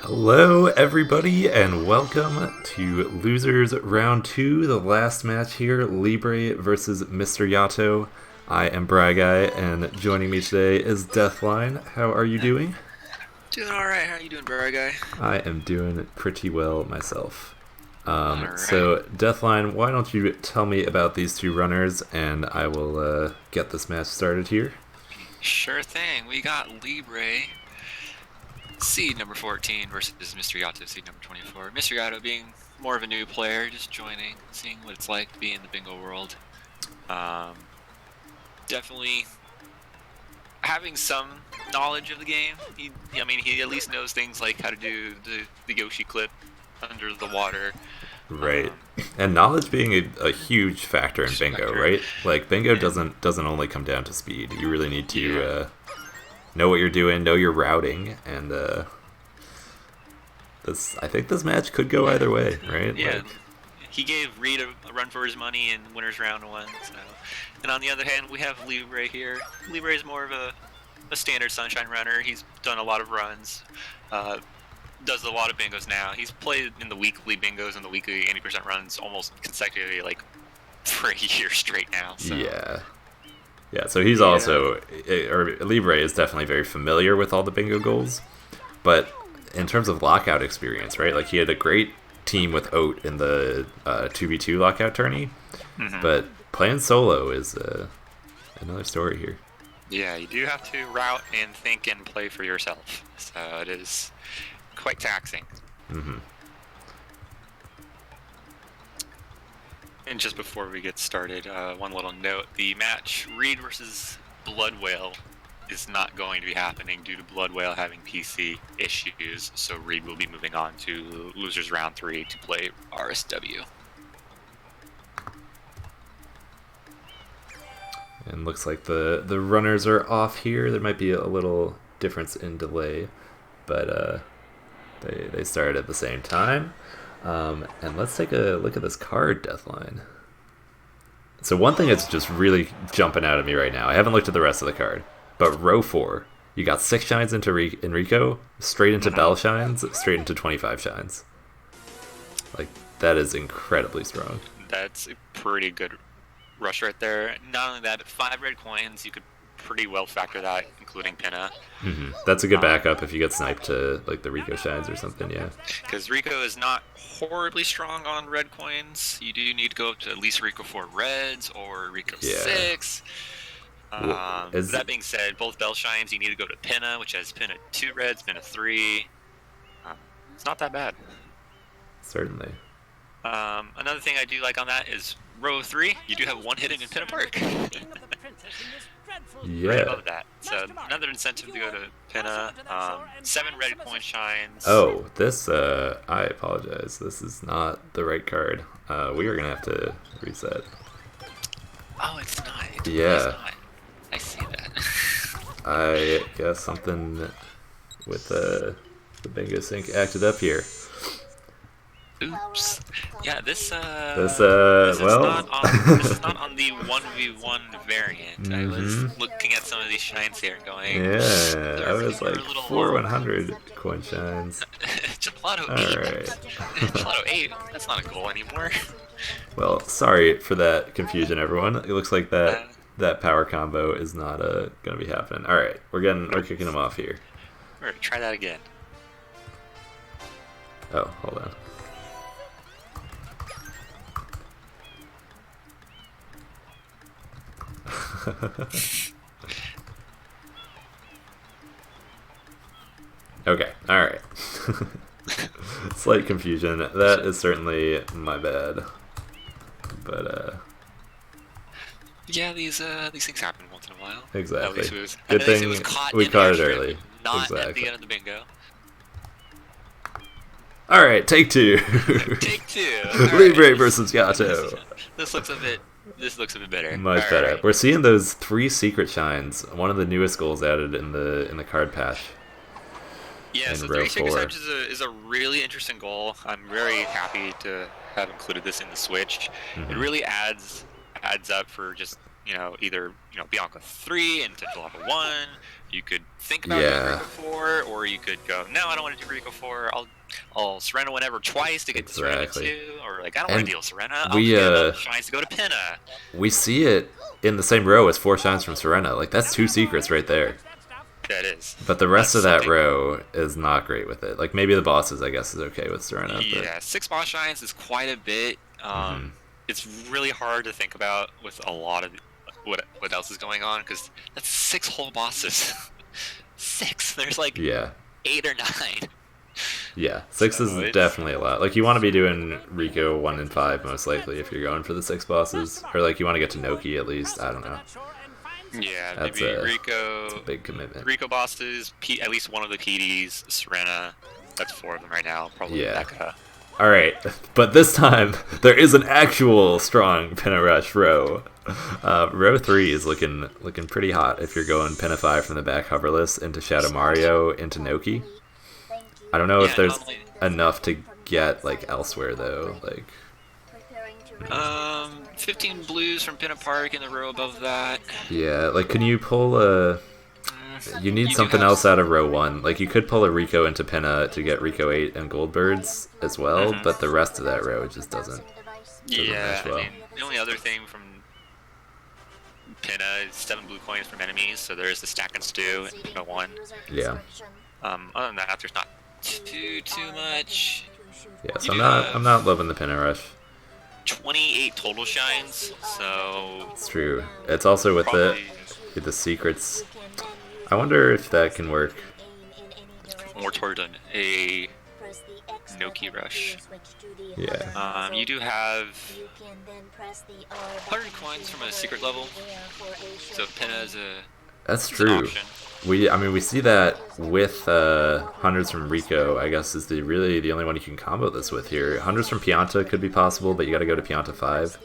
Hello, everybody, and welcome to Losers Round 2, the last match here, Libre versus Mr. Yato. I am Bragai, and joining me today is Deathline. How are you doing? Doing alright, how are you doing, bro guy? I am doing pretty well myself. Alright. So, Deathline, why don't you tell me about these two runners, and I will get this match started here. Sure thing. We got Libre, seed number 14 versus Mr. Yato, seed number 24. Mr. Yato being more of a new player, just joining, seeing what it's like to be in the bingo world. Definitely having some knowledge of the game. He at least knows things like how to do the Yoshi clip under the water. Right, and knowledge being a huge factor in bingo, right? Like bingo doesn't only come down to speed. You really need to know what you're doing, know your routing, and I think this match could go either way, right? Yeah, he gave Reed a run for his money in winners round 1. So, and on the other hand, we have Libre here. Libre is more of a standard sunshine runner. He's done a lot of runs. Does a lot of bingos now. He's played in the weekly bingos and the weekly 80% runs almost consecutively, like for a year straight now. So. Yeah. So he's also, or Libre is definitely very familiar with all the bingo goals, but in terms of lockout experience, right? Like he had a great team with Oat in the 2v2 lockout tourney, but playing solo is another story here. Yeah, you do have to route and think and play for yourself. So it is quite taxing. And just before we get started, one little note: the match Reed versus Blood Whale is not going to be happening due to Blood Whale having PC issues. So Reed will be moving on to Losers Round 3 to play RSW. And looks like the runners are off here. There might be a little difference in delay, but they started at the same time. And let's take a look at this card, Deathline. So one thing that's just really jumping out at me right now, I haven't looked at the rest of the card, but row 4, you got 6 shines into Enrico, straight into Bell shines, straight into 25 shines. Like, that is incredibly strong. That's a pretty good rush right there. Not only that, but 5 red coins, you could pretty well factor that, including Pinna. That's a good backup if you get sniped to like the Rico shines or something, yeah. Because Rico is not horribly strong on red coins. You do need to go up to at least Rico 4 reds or Rico 6. That being said, both Bell shines, you need to go to Pinna, which has Pinna 2 reds, Pinna 3. It's not that bad. Certainly. Another thing I do like on that is row 3, you do have 1 hidden in Pinna Park. Yeah. Right above that. So another incentive to go to Pinna. 7 red coin shines. Oh, this, I apologize. This is not the right card. We are going to have to reset. Oh, it's not. It's not. I see that. I guess something with the bingo sync acted up here. Oops. Yeah, this is not on the 1v1 variant. I was looking at some of these shines here and going, I was like 4 100 coin shines. Gelato 8. Alright. Gelato 8, that's not a goal anymore. Well, sorry for that confusion, everyone. It looks like that power combo is not gonna be happening. Alright, we're kicking them off here. Alright, try that again. Oh, hold on. Okay, alright. Slight confusion. That is certainly my bad. But yeah, these things happen once in a while. Exactly. At least Good thing we caught it early. Not at the end of the bingo. Alright, take 2. Take 2. Libre versus Yato. This looks a bit better. Much better. Right. We're seeing those 3 secret shines. One of the newest goals added in the card patch. Yeah, so 3 secret shines is a really interesting goal. I'm very happy to have included this in the Switch. It really adds up for just either Bianca 3 into Jalapa 1. You could think about Yeah. doing Rico 4, or you could go, no, I don't want to do Rico 4. I'll Serena whenever twice to get to Serena 2, or like I don't want to deal Serena. I'll just get enough shines to go to Pinna. We see it in the same row as 4 shines from Serena. Like that's 2 secrets right there. That is. But the rest of that row is not great with it. Like maybe the bosses, I guess, is okay with Serena. Yeah, but 6 boss shines is quite a bit. It's really hard to think about with a lot of what else is going on, because that's 6 whole bosses. 6. There's like 8 or 9. Yeah, 6 is definitely a lot. Like you want to be doing Rico 1 and 5 most likely if you're going for the 6 bosses, or like you want to get to Noki at least. I don't know. Yeah, that's maybe Rico. That's a big commitment. Rico bosses, at least one of the PDs, Serena. That's 4 of them right now. Probably Becca. All right, but this time there is an actual strong Pinna Rush row. Row 3 is looking pretty hot if you're going Pinna 5 from the back hoverless into Shadow Mario into Noki. I don't know if there's enough to get like elsewhere though. Like 15 blues from Pinna Park in the row above that. Yeah, like can you pull a... You need something else out of row 1. Like you could pull a Rico into Pinna to get Rico 8 and Goldbirds as well, but the rest of that row just doesn't match well. I mean, the only other thing from Pinna is 7 blue coins from enemies, so there is the Stack and Stew in Pinna 1. Yeah. Other than that, there's not too much. Yeah, so I'm not loving the Pinna Rush. 28 total shines, so it's true. It's also with the secrets. I wonder if that can work more toward a Noki rush. Yeah. You do have 100 coins from a secret level, so Pinna is a... That's true. We see that with hundreds from Rico, I guess, is really the only one you can combo this with here. Hundreds from Pianta could be possible, but you gotta go to Pianta 5.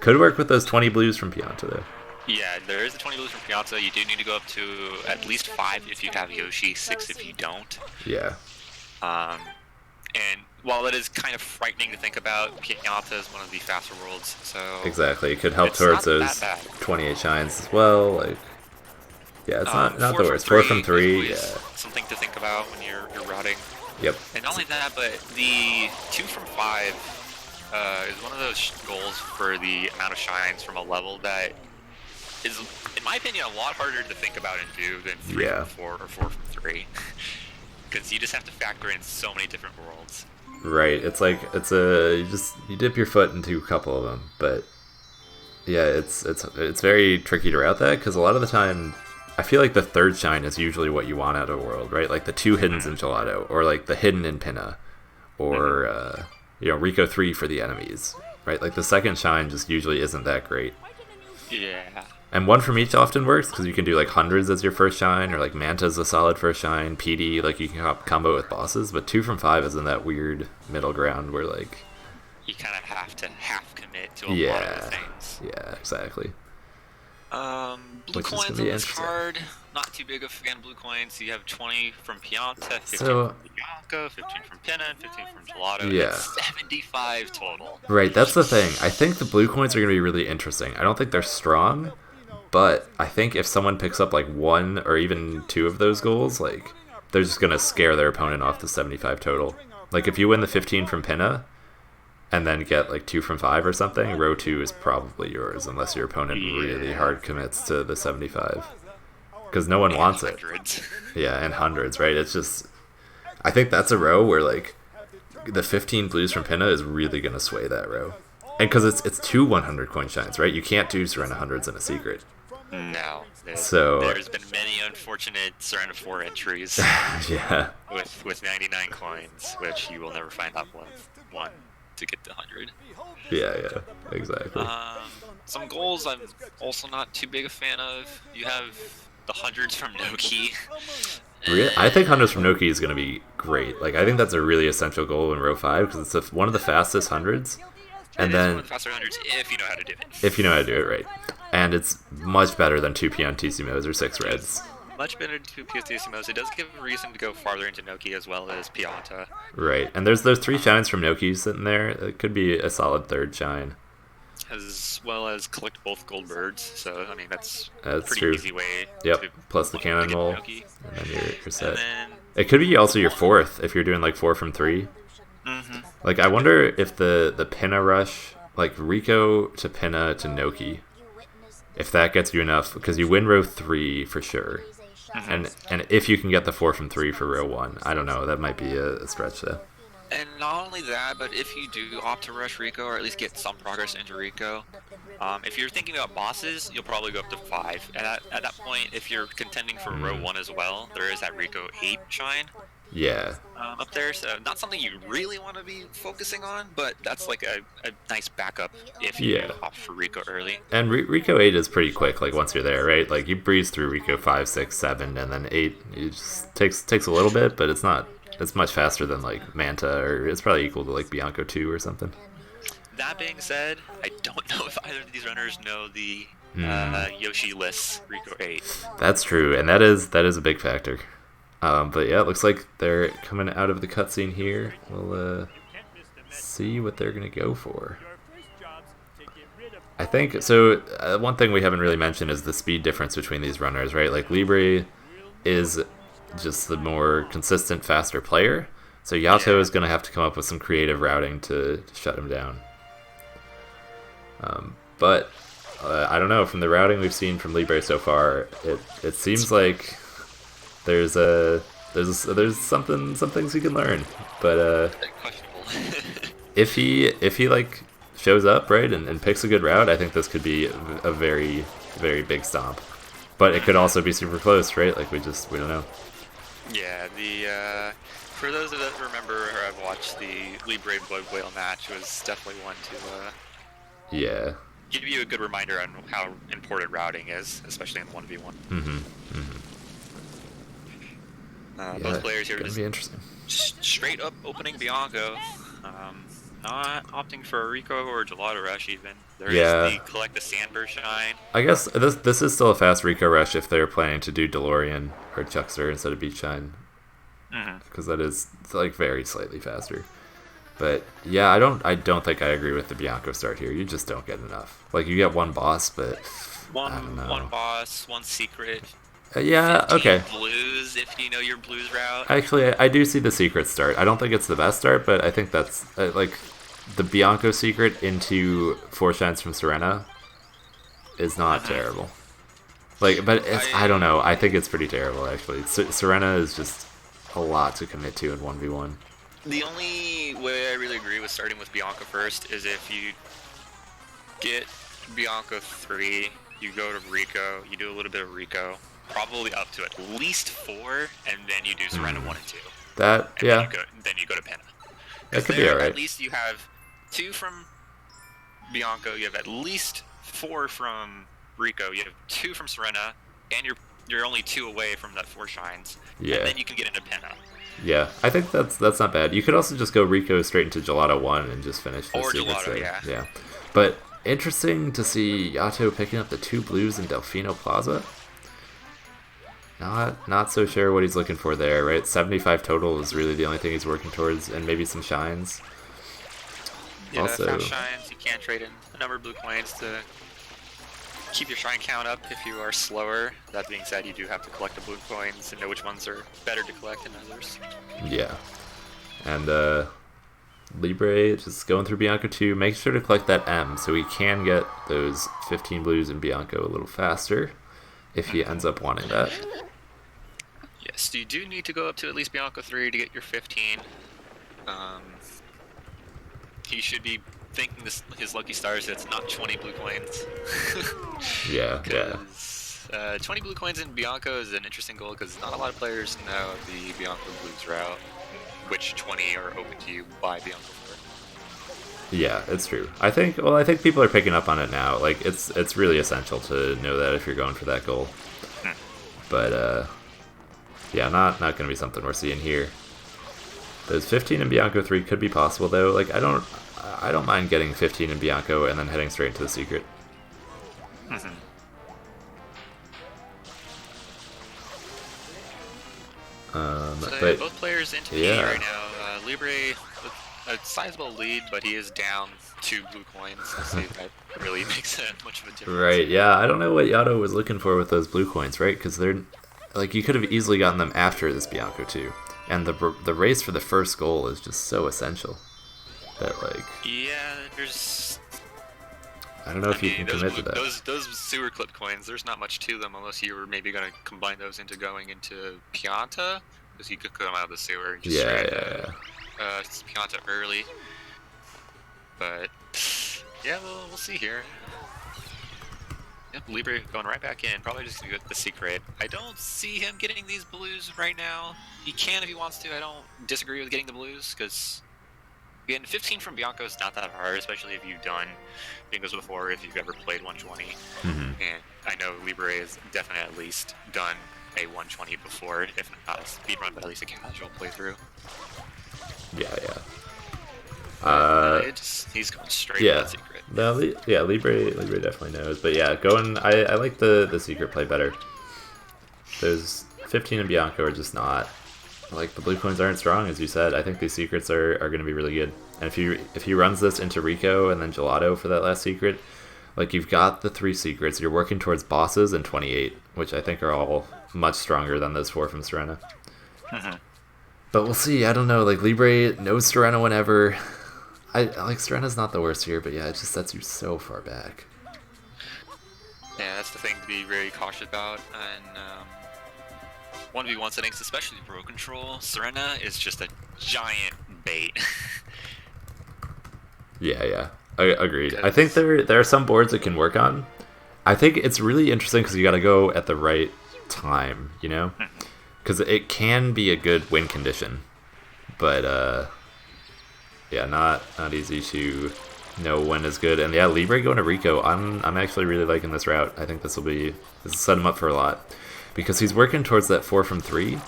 Could work with those 20 blues from Pianta, though. Yeah, there is a 20 blues from Pianta. You do need to go up to at least 5 if you have Yoshi, 6 if you don't. Yeah. And while it is kind of frightening to think about, Pianta is one of the faster worlds, so... Exactly, it could help towards those 28 shines as well, like... Yeah, it's not the worst. 4 from 3, yeah. Something to think about when you're routing. Yep. And not only that, but the 2 from 5 is one of those goals for the amount of shines from a level that is, in my opinion, a lot harder to think about and do than 3 from 4 or 4 from 3. Because you just have to factor in so many different worlds. Right. It's like you dip your foot into a couple of them, but yeah, it's very tricky to route that because a lot of the time. I feel like the 3rd shine is usually what you want out of a world, right? Like the 2 hiddens in Gelato, or like the hidden in Pinna, or Rico 3 for the enemies, right? Like the 2nd shine just usually isn't that great. Yeah. And 1 from each often works because you can do like hundreds as your first shine, or like Manta's a solid first shine. PD, like you can combo with bosses, but 2 from 5 is in that weird middle ground where like you kind of have to commit to a lot of the things. Yeah, exactly. Blue coins on this card, not too big of a fan of blue coins. You have 20 from Pianta, 15 from Bianca, 15 from Pinna, and 15 from Gelato. Yeah. 75 total. Right, that's the thing. I think the blue coins are going to be really interesting. I don't think they're strong, but I think if someone picks up like 1 or even 2 of those goals, like they're just going to scare their opponent off the 75 total. Like if you win the 15 from Pinna, and then get like 2 from 5 or something, row 2 is probably yours unless your opponent really hard commits to the 75. Because no one wants hundreds. It. Yeah, and hundreds, right? It's just... I think that's a row where like the 15 blues from Pinna is really going to sway that row. And because it's 2 100 coin shines, right? You can't do Serena hundreds in a secret. No. So there's been many unfortunate Serena 4 entries. Yeah. With 99 coins, which you will never find that one to get to 100. Yeah, exactly. Some goals I'm also not too big a fan of. You have the hundreds from Noki. Really? I think hundreds from Noki is going to be great. Like I think that's a really essential goal in row 5 because it's one of the fastest hundreds. And then one of the faster hundreds if you know how to do it. If you know how to do it right. And it's much better than 2 Piantissimos or 6 reds. Much better than 2 Piantissimos. It does give a reason to go farther into Noki as well as Pianta. Right. And there's those 3 shines from Noki sitting there. It could be a solid 3rd shine. as well as collect both gold birds. So I mean that's a That's pretty true. easy way Yep. to Plus the cannon get roll, Noki. and then you're And set. then It could be also your fourth if you're doing like 4 from 3. Like I wonder if the Pinna rush, like Rico to Pinna to Noki, if that gets you enough, because you win row 3 for sure. And if you can get the 4 from 3 for row 1, I don't know, that might be a stretch though. And not only that, but if you do opt to rush Rico, or at least get some progress into Rico, if you're thinking about bosses, you'll probably go up to 5. And at that point, if you're contending for row 1 as well, there is that Rico 8 shine Yeah. up there. So not something you really want to be focusing on, but that's like a nice backup if you opt for Rico early. And Rico 8 is pretty quick, like once you're there, right? Like you breeze through Rico 5, 6, 7, and then 8, it just takes a little bit, but it's much faster than like Manta, or it's probably equal to like Bianco 2 or something. That being said, I don't know if either of these runners know the Yoshi-less Rico 8. That's true, and that is a big factor. But yeah, it looks like they're coming out of the cutscene here. We'll see what they're gonna go for. I think so. One thing we haven't really mentioned is the speed difference between these runners, right? Like Libre is just the more consistent, faster player. So Yato is going to have to come up with some creative routing to shut him down. But I don't know. From the routing we've seen from Libre so far, it seems like there's some things he can learn. But if he like shows up right and picks a good route, I think this could be a very, very big stomp. But it could also be super close, right? Like we don't know. Yeah, for those that remember or have watched the Libre Blood Whale match, it was definitely one to give you a good reminder on how important routing is, especially in 1v1. Both players here just be interesting. Straight up opening Bianco, not opting for a Rico or a Gelato Rush even. There is the collect the Sandburst shine. I guess this is still a fast Rico Rush if they're planning to do DeLorean or Chuckster instead of Beach Shine. Because that is like very slightly faster. But yeah, I don't think I agree with the Bianco start here. You just don't get enough. Like you get one boss, but one boss, one secret. Yeah, okay. Blues, if you know your blues route. Actually, I do see the secret start. I don't think it's the best start, but I think that's like the Bianco secret into 4 shines from Serena is not terrible. Like, but I don't know. I think it's pretty terrible actually. Serena is just a lot to commit to in 1v1. The only way I really agree with starting with Bianco first is if you get Bianco 3, you go to Rico, you do a little bit of Rico, probably up to at least 4, and then you do Serena 1 and 2. Then you go to Pinna. That could be alright. At least you have 2 from Bianco, you have at least 4 from Rico, you have 2 from Serena, and you're only 2 away from that 4 shines. Yeah. And then you can get into Pinna. Yeah, I think that's not bad. You could also just go Rico straight into Gelato 1 and just finish the secret Gelato, yeah. But interesting to see Yato picking up the 2 blues in Delfino Plaza. Not so sure what he's looking for there, right? 75 total is really the only thing he's working towards, and maybe some shines. Yeah, also, fast shines, you can trade in a number of blue coins to keep your shine count up if you are slower. That being said, you do have to collect the blue coins and know which ones are better to collect than others. Yeah. And Libre just going through Bianco 2, make sure to collect that M so he can get those 15 blues in Bianco a little faster if he ends up wanting that. Yes, you do need to go up to at least Bianco 3 to get your 15. He should be thinking his lucky stars it's not 20 blue coins. yeah. 20 blue coins in Bianco is an interesting goal because not a lot of players know the Bianco blues route, which 20 are open to you by Bianco 4. Yeah, it's true. I think people are picking up on it now. Like it's really essential to know that if you're going for that goal. But yeah, not going to be something we're seeing here. Those 15 in Bianco 3 could be possible though. Like I don't mind getting 15 in Bianco and then heading straight into the secret. But both players into me right now. Libre a sizable lead, but he is down 2 blue coins. Let's see if that really makes much of a difference. Right, yeah, I don't know what Yato was looking for with those blue coins, right? Because they're, like, you could have easily gotten them after this Bianco too. And the race for the first goal is just so essential. That, like... Yeah, there's... I don't know if you can commit to that. Those sewer clip coins, there's not much to them unless you were maybe going to combine those into going into Pianta. Because you could come out of the sewer and just Pianta early. But, yeah, we'll see here. Yep, Libre going right back in, probably just gonna get the secret. I don't see him getting these blues right now. He can if he wants to. I don't disagree with getting the blues, because again, 15 from Bianco is not that hard, especially if you've done bingos before, if you've ever played 120. And I know Libre has definitely at least done a 120 before, if not a speed run, but at least a casual playthrough. Yeah. He's going straight to that secret. No, Libre definitely knows. But yeah, I like the secret play better. Those 15 and Bianco are just not, like, the blue coins aren't strong, as you said. I think these secrets are going to be really good. And if he runs this into Rico and then Gelato for that last secret, like, you've got the 3 secrets. You're working towards bosses and 28, which I think are all much stronger than those 4 from Serena. But we'll see. I don't know. Like, Libre knows Serena whenever. Like, Serena's not the worst here, but yeah, it just sets you so far back. Yeah, that's the thing to be very cautious about. And 1v1 settings, especially Pro Control, Serena is just a giant bait. Yeah. Agreed. I think there are some boards it can work on. I think it's really interesting because you got to go at the right time, you know? Because it can be a good win condition. But, yeah, not easy to know when is good. And yeah, Libre going to Rico, I'm actually really liking this route. I think this will set him up for a lot. Because he's working towards that 4 from 3.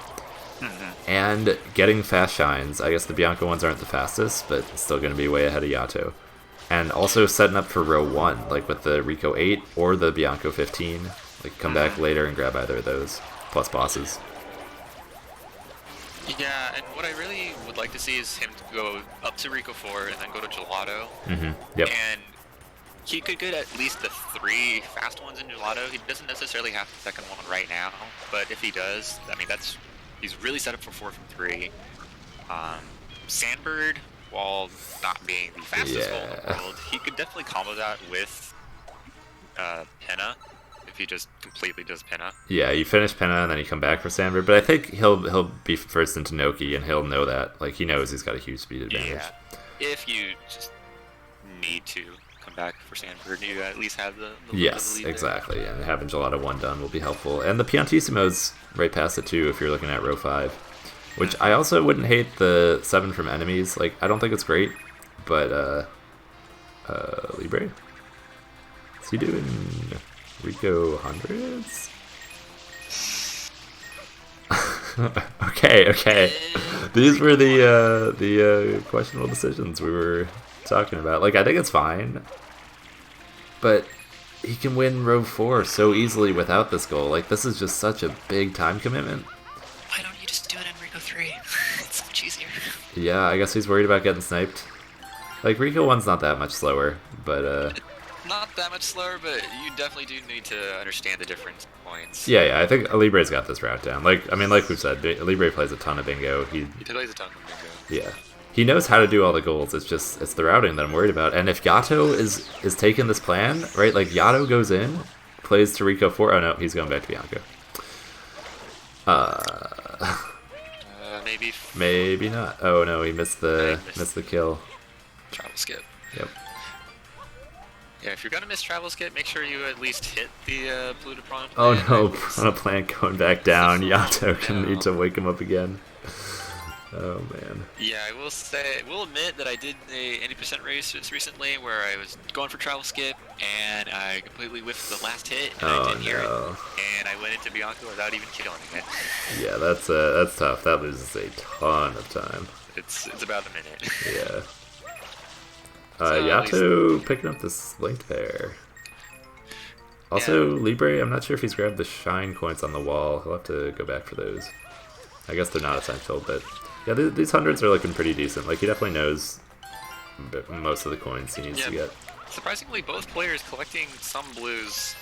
And getting fast shines. I guess the Bianco ones aren't the fastest, but still going to be way ahead of Yato. And also setting up for row 1, like with the Rico 8 or the Bianco 15. Like, come back later and grab either of those, plus bosses. Yeah, and what I really would like to see is him to go up to Rico 4 and then go to Gelato. Yep. And he could get at least the 3 fast ones in Gelato. He doesn't necessarily have the second one right now, but if he does, I mean, he's really set up for 4 from 3. Sandbird, while not being the fastest goal in the world, he could definitely combo that with Penna. If he just completely does Penna. Yeah, you finish Penna and then you come back for Sandbird, but I think he'll be first into Noki and he'll know that. Like, he knows he's got a huge speed advantage. Yeah. If you just need to come back for Sandbird, you at least have the yes, lead exactly. There. And having Gelato 1 done will be helpful. And the Piantissimo's right past it too if you're looking at row 5. Which I also wouldn't hate the 7 from enemies. Like, I don't think it's great, but Libre? What's he doing? Rico hundreds? Okay. These were the questionable decisions we were talking about. Like, I think it's fine, but he can win row 4 so easily without this goal. Like, this is just such a big time commitment. Why don't you just do it in Rico 3? It's much easier. Yeah, I guess he's worried about getting sniped. Like, Rico 1's not that much slower, but not that much slower, but you definitely do need to understand the different points. Yeah, I think Libre's got this route down. Like we've said, Libre plays a ton of bingo. He plays a ton of bingo. Yeah. He knows how to do all the goals. It's the routing that I'm worried about. And if Yato is taking this plan, right? Like, Yato goes in, plays to Rico 4. Oh no, he's going back to Bianco. Maybe not. Oh no, he missed the kill. Travel skip. Yep. Yeah, if you're gonna miss travel skip, make sure you at least hit the Pluto Piranha plant. Oh no, Piranha plant going back down. Yato can need to wake him up again. Oh man. Yeah, we'll admit that I did a 80% race recently where I was going for travel skip and I completely whiffed the last hit and I didn't hear it. And I went into Bianco without even killing it. Yeah, that's tough. That loses a ton of time. It's about a minute. Yeah. Yato picking up this link there. Also, yeah. Libre, I'm not sure if he's grabbed the shine coins on the wall. He'll have to go back for those. I guess they're not essential, but yeah, these hundreds are looking pretty decent. Like, he definitely knows most of the coins he needs to get. Surprisingly, both players collecting some blues.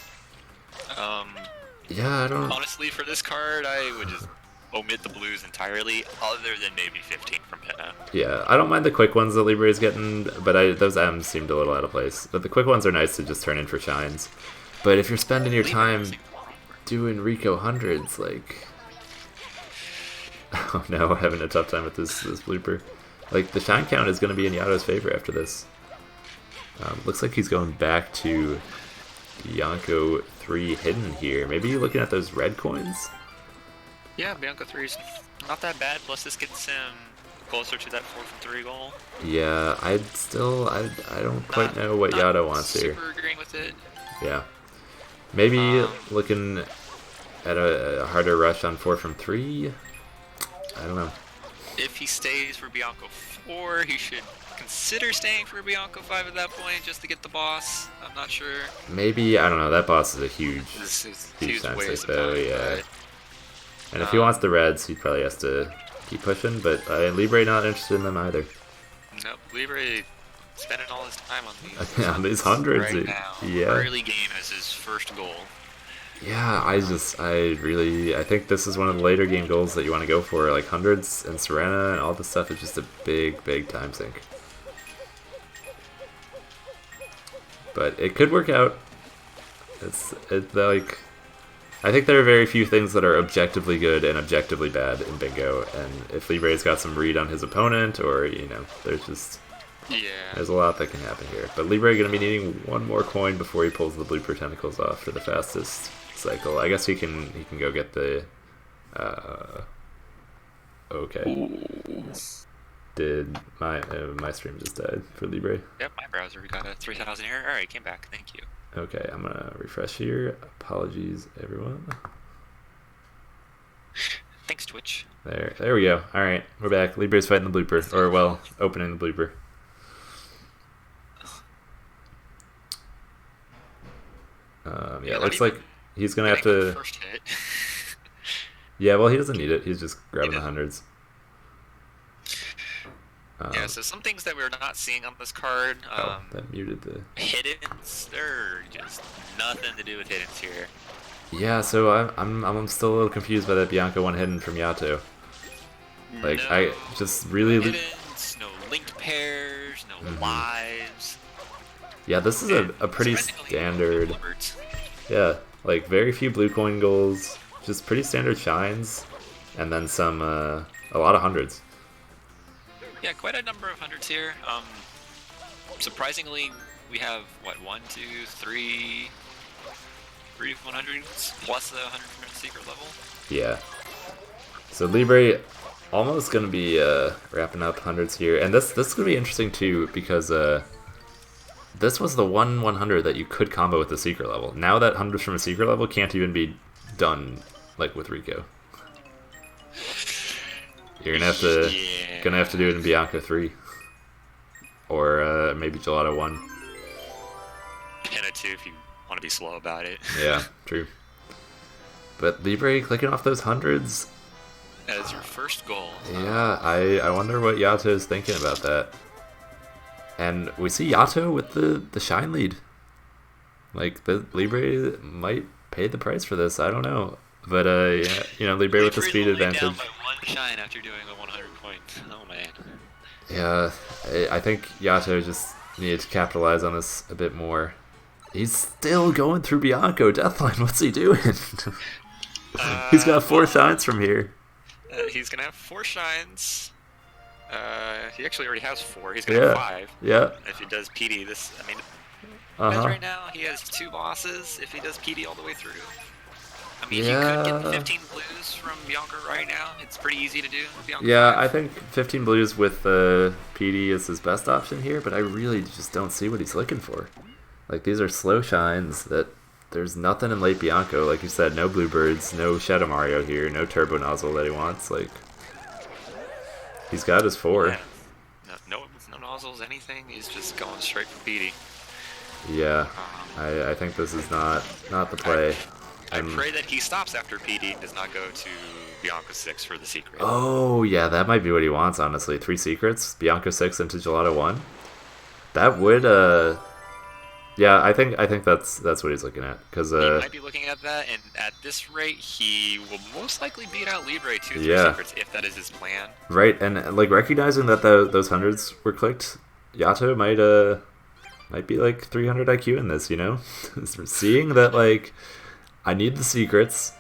Yeah, I don't... Honestly, for this card, I would just omit the blues entirely, other than maybe 15 from Pinna. Yeah, I don't mind the quick ones that Libre is getting, but those M's seemed a little out of place. But the quick ones are nice to just turn in for shines. But if you're spending your time doing Rico hundreds, like... Oh no, having a tough time with this blooper. Like, the shine count is going to be in Yato's favor after this. Looks like he's going back to Bianco 3 hidden here. Maybe looking at those red coins? Yeah, Bianco 3's not that bad, plus this gets him closer to that 4 from 3 goal. Yeah, I don't quite know what Yato wants here. Super agreeing with it. Yeah. Maybe looking at a harder rush on 4 from 3? I don't know. If he stays for Bianco 4, he should consider staying for Bianco 5 at that point just to get the boss. I'm not sure. Maybe, I don't know, that boss is a huge huge sense waste though, of time, yeah. but, And if he wants the reds, he probably has to keep pushing, but Libre not interested in them either. Nope, Libre spending all his time on On these hundreds, right now. yeah. Early game as his first goal. Yeah, I think this is one of the later game goals that you want to go for. Like, hundreds and Serena and all this stuff is just a big time sink. But it could work out. It's like... I think there are very few things that are objectively good and objectively bad in bingo, and if Libre's got some read on his opponent, or, you know, there's a lot that can happen here. But Libre going to be needing one more coin before he pulls the blooper tentacles off for the fastest cycle. I guess he can go get the... okay. Ooh. Did my stream just died for Libre? Yep, my browser got a 3000 error. Alright, came back. Thank you. Okay, I'm gonna refresh here. Apologies, everyone. Thanks, Twitch. There we go. All right, we're back. Libre's fighting the blooper, or well, opening the blooper. Yeah, it looks like he's gonna have to. First hit. Yeah, well, he doesn't need it. He's just grabbing the hundreds. Yeah, so some things that we're not seeing on this card. That muted the... Hiddens, they're just nothing to do with hiddens here. Yeah, so I'm still a little confused by that Bianca one hidden from Yato. Like, no I just really... Hiddens, no linked pairs, no lives. Yeah, this is a pretty standard... Yeah, like, very few blue coin goals, just pretty standard shines, and then some, a lot of hundreds. Yeah, quite a number of hundreds here. Surprisingly, we have, what, 1, 2, 3 100s plus the 100 from the secret level? Yeah. So Libre almost going to be wrapping up hundreds here. And this is going to be interesting too, because this was the 100 that you could combo with the secret level. Now that hundreds from a secret level can't even be done like with Rico. You're gonna have to do it in Bianco 3, or maybe Gelato 1. Pinna 2 if you want to be slow about it. Yeah, true. But Libre clicking off those hundreds. That is your first goal. Yeah, I wonder what Yato is thinking about that. And we see Yato with the shine lead. Like, the Libre might pay the price for this. I don't know. But, yeah, you know, Libre with the speed advantage. Down by 1 shine after doing a 100 points. Oh, man. Yeah, I think Yato just needed to capitalize on this a bit more. He's still going through Bianco Deathline. What's he doing? He's got 4 shines from here. He's going to have 4 shines. He actually already has 4. He's going to have 5. Yeah. If he does PD, as right now, he has 2 bosses if he does PD all the way through. I mean, yeah. You could get 15 blues from Bianca right now. It's pretty easy to do with Bianca. Yeah, 5. I think 15 blues with PD is his best option here, but I really just don't see what he's looking for. Like, these are slow shines that there's nothing in late Bianco. Like you said, no bluebirds, no Shadow Mario here, no turbo nozzle that he wants. Like, he's got his 4. Yeah. No nozzles, anything. He's just going straight for PD. Yeah, I think this is not the play. I pray that he stops after PD and does not go to Bianca 6 for the secret. Oh, yeah, that might be what he wants, honestly. 3 secrets, Bianca 6 into Gelato 1. That would yeah, I think that's what he's looking at, because He might be looking at that, and at this rate, he will most likely beat out Libre 2 through yeah, secrets if that is his plan. right, and like recognizing that those hundreds were clicked, Yato might be like 300 IQ in this, you know, seeing that like I need the secrets.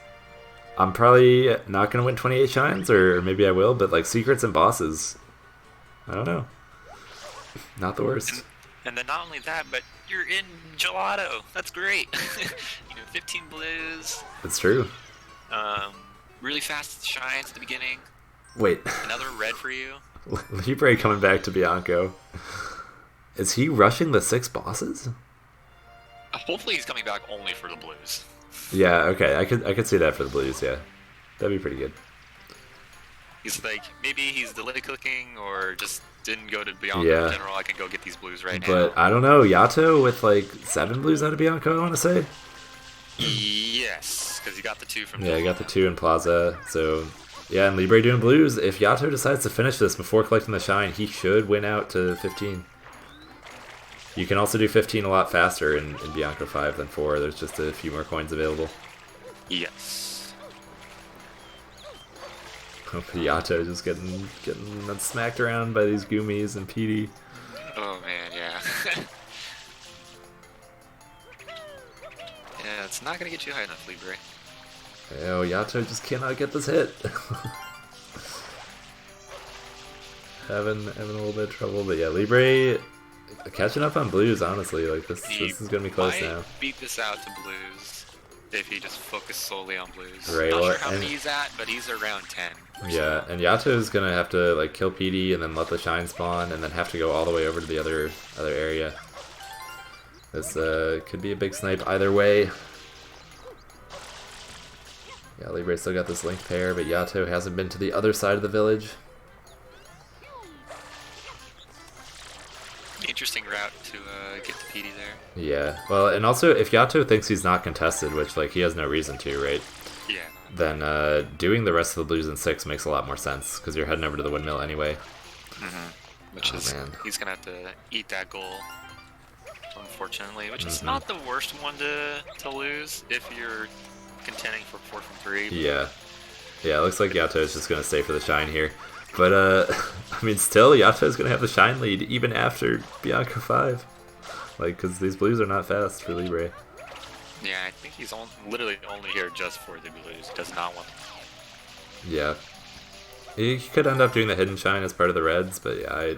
I'm probably not gonna win 28 shines, or maybe I will, but like secrets and bosses, I don't know, not the worst. And then not only that, but you're in gelato. That's great. 15 blues. It's true. Really fast shines at the beginning. Wait. Another red for you. Libre coming back to Bianco. Is he rushing the 6 bosses? Hopefully he's coming back only for the blues. Yeah, okay. I could see that for the blues, yeah. That'd be pretty good. He's like, maybe he's delay clicking or just didn't go to Bianco in general. I can go get these blues right now. But I don't know, Yato with like 7 blues out of Bianco, I want to say? Yes, because he got the 2 from he got the 2 in Plaza, so... Yeah, and Libre doing blues. If Yato decides to finish this before collecting the shine, he should win out to 15. You can also do 15 a lot faster in Bianco 5 than 4. There's just a few more coins available. Yes. Yato just getting smacked around by these Goomies and PD. Oh man, yeah. Yeah, it's not gonna get you high enough, Libre. Oh, Yato just cannot get this hit. having a little bit of trouble, but yeah, Libre catching up on blues. Honestly, like this is gonna be close now. Beat this out to blues if he just focused solely on blues. Right. Not sure how many he's at, but he's around 10. Yeah, and Yato is gonna have to like kill PD and then let the shine spawn, and then have to go all the way over to the other area. This could be a big snipe either way. Yeah, Libre still got this link pair, but Yato hasn't been to the other side of the village. Interesting route to get the PD there. Yeah, well, and also if Yato thinks he's not contested, which like he has no reason to, right? Yeah. Then doing the rest of the blues in 6 makes a lot more sense, because you're heading over to the windmill anyway. Which is, man. He's gonna have to eat that goal, unfortunately, which is not the worst one to lose if you're contending for 4 from 3. Yeah. Yeah, it looks like Yato is just gonna stay for the shine here. But, I mean, still, Yato's gonna have the shine lead even after Bianco 5. Like, because these blues are not fast for Libre. Yeah, I think he's literally only here just for the blues. He does not want them. Yeah. He could end up doing the hidden shine as part of the reds, but yeah, I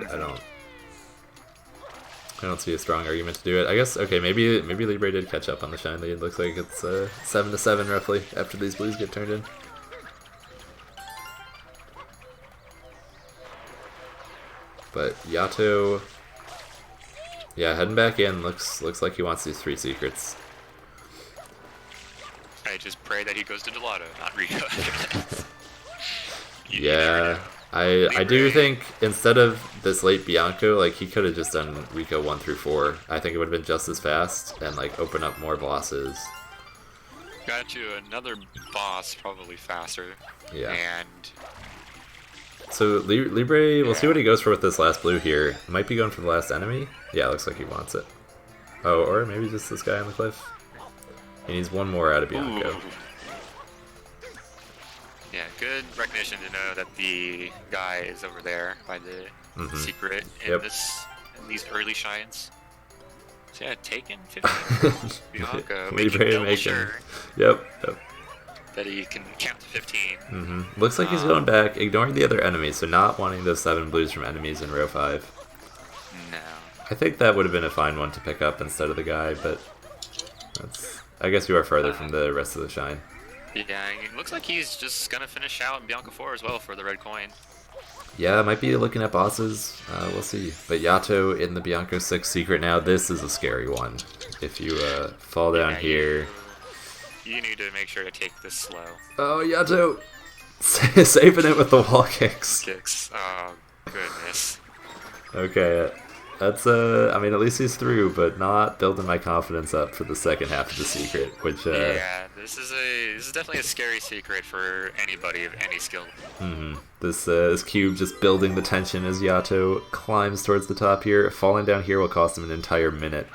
don't see a strong argument to do it. I guess, okay, maybe Libre did catch up on the shine lead. Looks like it's 7-7 roughly after these blues get turned in. But Yato, yeah, heading back in, looks like he wants these 3 secrets. I just pray that he goes to Gelato, not Rico. Yeah, I do think instead of this late Bianco, like he could have just done Rico 1 through 4. I think it would have been just as fast and like open up more bosses. Got you another boss, probably faster. Yeah. And so Libre, we'll see what he goes for with this last blue here. Might be going for the last enemy. Yeah, looks like he wants it. Oh, or maybe just this guy on the cliff. He needs 1 more out of Bianco. Ooh. Yeah, good recognition to know that the guy is over there by the secret in these early shines. So yeah, taken 15. Bianco, Libre making sure. Yep. That he can count to 15. Looks like he's going back, ignoring the other enemies, so not wanting those 7 blues from enemies in row 5. No. I think that would have been a fine one to pick up instead of the guy, but I guess you are further from the rest of the shine. Yeah, it looks like he's just gonna finish out Bianco 4 as well for the red coin. Yeah, might be looking at bosses. We'll see. But Yato in the Bianco 6 secret now. This is a scary one. If you fall down here... You need to make sure to take this slow. Oh, Yato! Saving it with the wall kicks. Oh, goodness. Okay. That's I mean, at least he's through, but not building my confidence up for the second half of the secret, which Yeah, this is definitely a scary secret for anybody of any skill. this cube just building the tension as Yato climbs towards the top here. Falling down here will cost him an entire minute.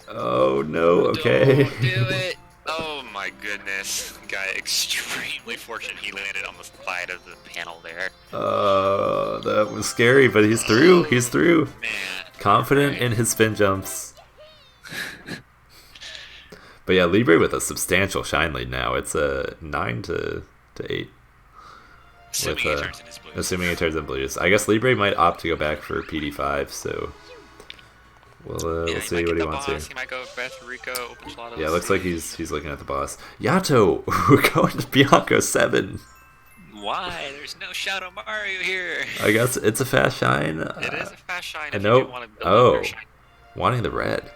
Oh no, okay. Don't do it! Oh my goodness. Got extremely fortunate he landed on the side of the panel there. That was scary, but he's through. He's through. Man. Confident in his spin jumps. But yeah, Libre with a substantial shine lead now. It's a 9 to 8. Assuming he turns in his blues. Assuming he turns in blues. I guess Libre might opt to go back for PD5, so we'll see what he wants here. He might go Beth, Rico, Open Gelato. Yeah, looks like he's looking at the boss. Yato, we're going to Bianco 7. Why? There's no Shadow Mario here. I guess it's a fast shine. It is a fast shine if nope. you do want to build up your shine. Wanting the red.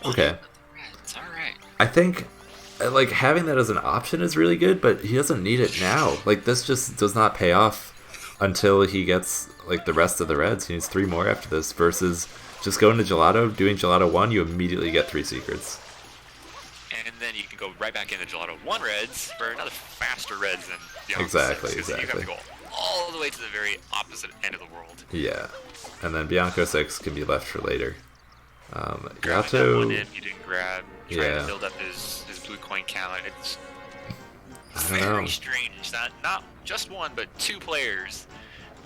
Okay. It's alright. I think like having that as an option is really good, but he doesn't need it now. Like this just does not pay off until he gets like the rest of the reds. He needs 3 more after this versus just going to Gelato, doing Gelato 1, you immediately get 3 secrets. And then you can go right back into Gelato 1 reds for another faster reds than Bianco Exactly, 6, exactly. You have to go all the way to the very opposite end of the world. Yeah. And then Bianco 6 can be left for later. Grabbing that one in, you didn't grab. Trying to build up his blue coin count. It's very strange that not just 1, but 2 players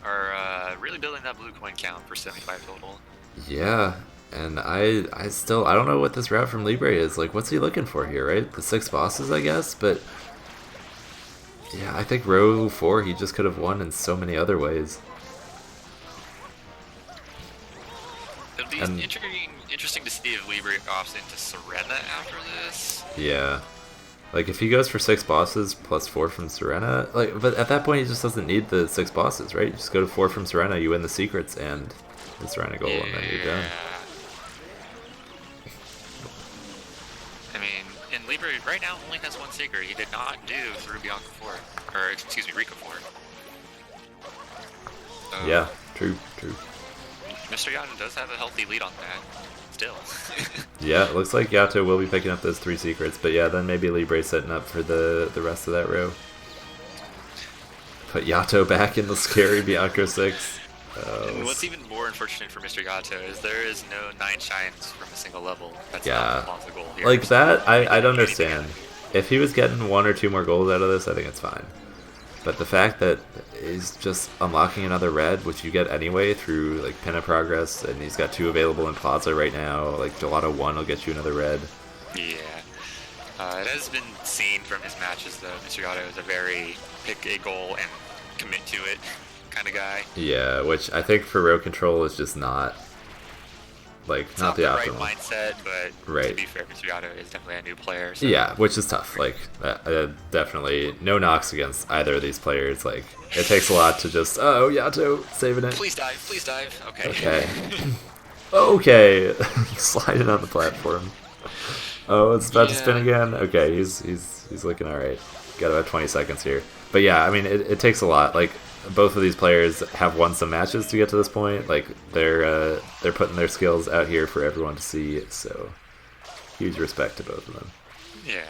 are really building that blue coin count for 75 total. Yeah, and I don't know what this route from Libre is. Like, what's he looking for here, right? The 6 bosses, I guess, but yeah, I think row 4 he just could have won in so many other ways. It'll be interesting to see if Libre opts into Serena after this. Yeah. Like, if he goes for 6 bosses plus 4 from Serena, like, but at that point he just doesn't need the 6 bosses, right? You just go to 4 from Serena, you win the secrets, and the Serena goal, and then you're done. I mean, and Libre right now only has 1 secret. He did not do through Bianca 4, or excuse me, Rico 4. Yeah, true. Mr. Yato does have a healthy lead on that, still. Yeah, it looks like Yato will be picking up those 3 secrets, but yeah, then maybe Libre's setting up for the rest of that row. Put Yato back in the scary Bianco 6. And what's even more unfortunate for Mr. Yato is there is no 9 shines from a single level. That's not the goal here. Like that, I'd understand. If he was getting 1 or 2 more goals out of this, I think it's fine. But the fact that he's just unlocking another red, which you get anyway through like pin of progress, and he's got 2 available in Plaza right now. Like Gelato 1 will get you another red. Yeah. It has been seen from his matches though. Mr. Yato is a very pick a goal and commit to it kind of guy. Yeah, which I think for row control is just not like it's not the optimal right mindset, but to be fair, Mr. Yato is definitely a new player. So. Yeah, which is tough. Like definitely no knocks against either of these players. Like it takes a lot to just Yato saving it. Please dive. Okay. Okay. Okay. Sliding on the platform. Oh, it's about to spin again. Okay, he's looking all right. Got about 20 seconds here. But yeah, I mean it takes a lot. Like both of these players have won some matches to get to this point. Like they're putting their skills out here for everyone to see. So huge respect to both of them. Yeah,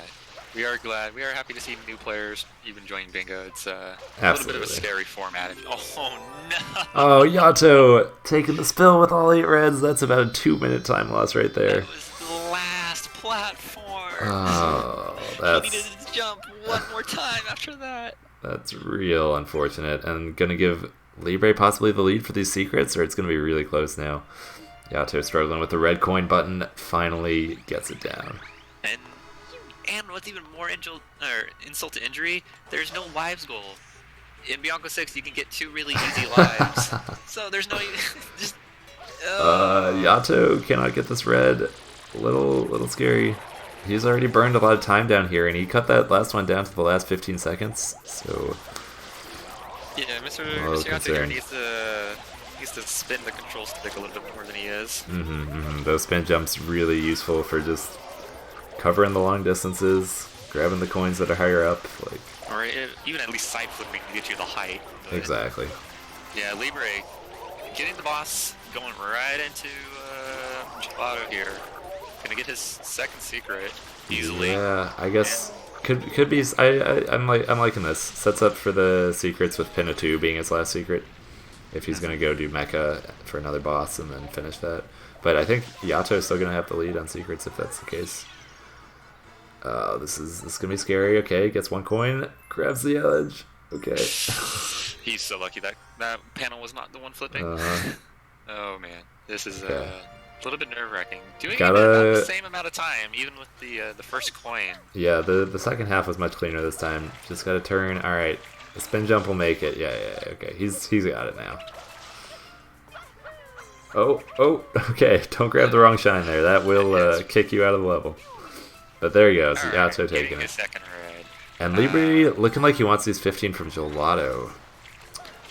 we are glad. We are happy to see new players even join Bingo. It's a little bit of a scary format. Oh no! Oh, Yato taking the spill with all 8 reds. That's about a 2-minute time loss right there. That was the last platform. Oh, that's... He needed to jump one more time after that. That's real unfortunate, and gonna give Libre possibly the lead for these secrets, or it's gonna be really close now. Yato struggling with the red coin button, finally gets it down. And what's even more insult to injury, there's no lives goal. In Bianco 6, you can get 2 really easy lives. So there's no just. Yato cannot get this red. Little scary. He's already burned a lot of time down here, and he cut that last one down to the last 15 seconds, so... Yeah, Mr. Yato here needs to spin the control stick a little bit more than he is. Those spin jumps really useful for just covering the long distances, grabbing the coins that are higher up, like... Or even at least side flipping to get you the height. Exactly. Yeah, Libre getting the boss, going right into Gelato here. Gonna get his second secret easily. Yeah, I guess could be. I'm liking this. Sets up for the secrets with Pinna 2 being his last secret. If he's gonna go do Mecha for another boss and then finish that. But I think Yato is still gonna have the lead on secrets if that's the case. This is gonna be scary. Okay, gets 1 coin, grabs the edge. Okay. He's so lucky that panel was not the one flipping. Oh man, this is a little bit nerve-wracking. Doing it in the same amount of time, even with the first coin. Yeah, the second half was much cleaner this time. Just gotta turn. All right, the spin jump will make it. Yeah. Okay, he's got it now. Oh. Okay, don't grab the wrong shine there. That will kick you out of the level. But there he goes. Yato taking it. Second red. And Libre looking like he wants these 15 from Gelato.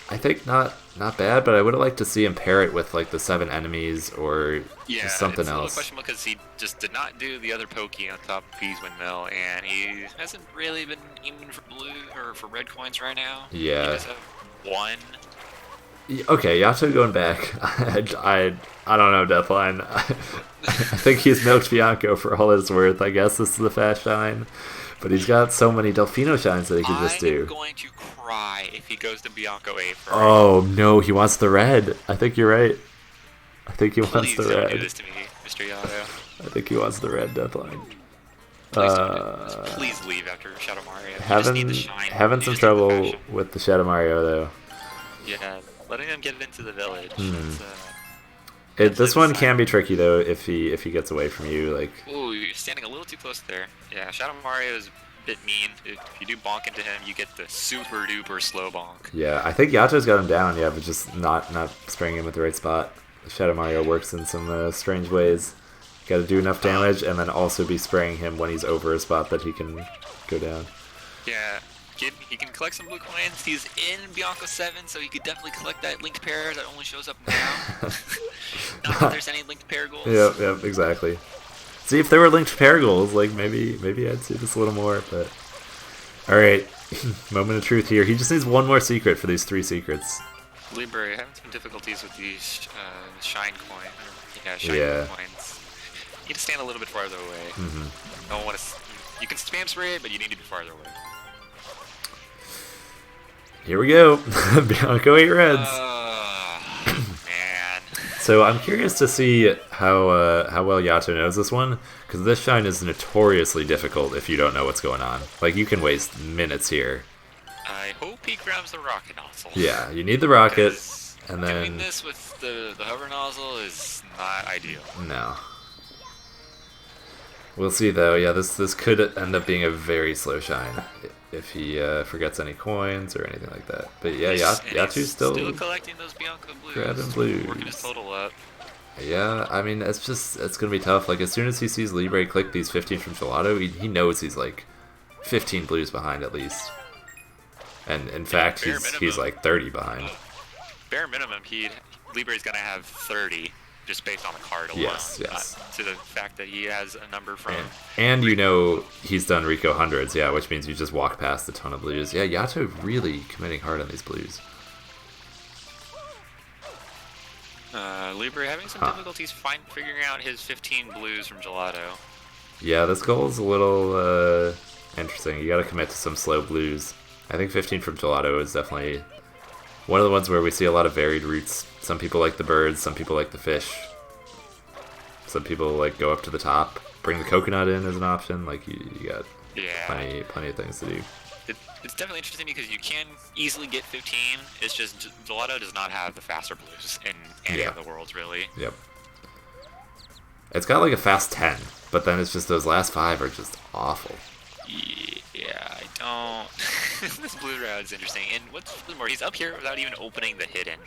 I think not bad, but I would have liked to see him pair it with like the 7 enemies or just something else. Yeah, it's a little questionable because he just did not do the other pokey on top of P's windmill, and he hasn't really been aiming for blue or for red coins right now. Yeah. He does have 1. Okay, Yato going back. I don't know, Deathline. I think he's milked Bianco for all it's worth. I guess this is the fast shine. But he's got so many Delfino shines that he could just do. I'm going to cry if he goes to Bianco 8 first. Oh, no, he wants the red. I think you're right. I think he wants the red. Please don't do this to me, Mr. Yato. I think he wants the red, Deathline. Please don't do this. Please leave after Shadow Mario. Having some trouble with the Shadow Mario, though. Yeah, letting him get into the village. This one can be tricky though if he gets away from you. Like, ooh, you're standing a little too close there. Yeah, Shadow Mario is a bit mean. If you do bonk into him, you get the super duper slow bonk. Yeah, I think Yato's got him down. Yeah, but just not spraying him at the right spot. Shadow Mario works in some strange ways. Got to do enough damage and then also be spraying him when he's over a spot that he can go down. Yeah. He can collect some blue coins. He's in Bianco 7, so he could definitely collect that linked pair that only shows up now. Not that there's any linked pair goals. Yep, exactly. See, if there were linked pair goals, like maybe I'd see this a little more. But all right, moment of truth here. He just needs 1 more secret for these 3 secrets. Libre having some difficulties with these shine coin. Shine coins. You need to stand a little bit farther away. Don't want to. You can spam spray it, but you need to be farther away. Here we go. Bianco 8 reds. Man. So I'm curious to see how well Yato knows this one, because this shine is notoriously difficult if you don't know what's going on. Like, you can waste minutes here. I hope he grabs the rocket nozzle. Yeah, you need the rocket, and then doing this with the hover nozzle is not ideal. No. We'll see though. Yeah, this could end up being a very slow shine if he forgets any coins or anything like that. But yeah, Yatu's still collecting those Bianco blues. Grabbing blues. Working his total up. Yeah, I mean, it's gonna be tough. Like, as soon as he sees Libre click these 15 from Gelato, he knows he's like 15 blues behind at least. And in fact, he's like 30 behind. Bare minimum, Libre's gonna have 30. Just based on the card alone, yes. Not to the fact that he has a number from... And you know he's done Rico hundreds, yeah, which means you just walk past a ton of blues. Yeah, Yato really committing hard on these blues. Libre having some difficulties figuring out his 15 blues from Gelato. Yeah, this goal is a little interesting. You gotta commit to some slow blues. I think 15 from Gelato is definitely one of the ones where we see a lot of varied routes. Some people like the birds, some people like the fish. Some people like go up to the top, bring the coconut in as an option. Like, you got plenty of things to do. It's definitely interesting because you can easily get 15. It's just Gelato does not have the faster blues in any of the worlds, really. Yep. It's got like a fast 10, but then it's just those last 5 are just awful. Yeah, I don't... This blue round is interesting. And what's more, he's up here without even opening the hidden.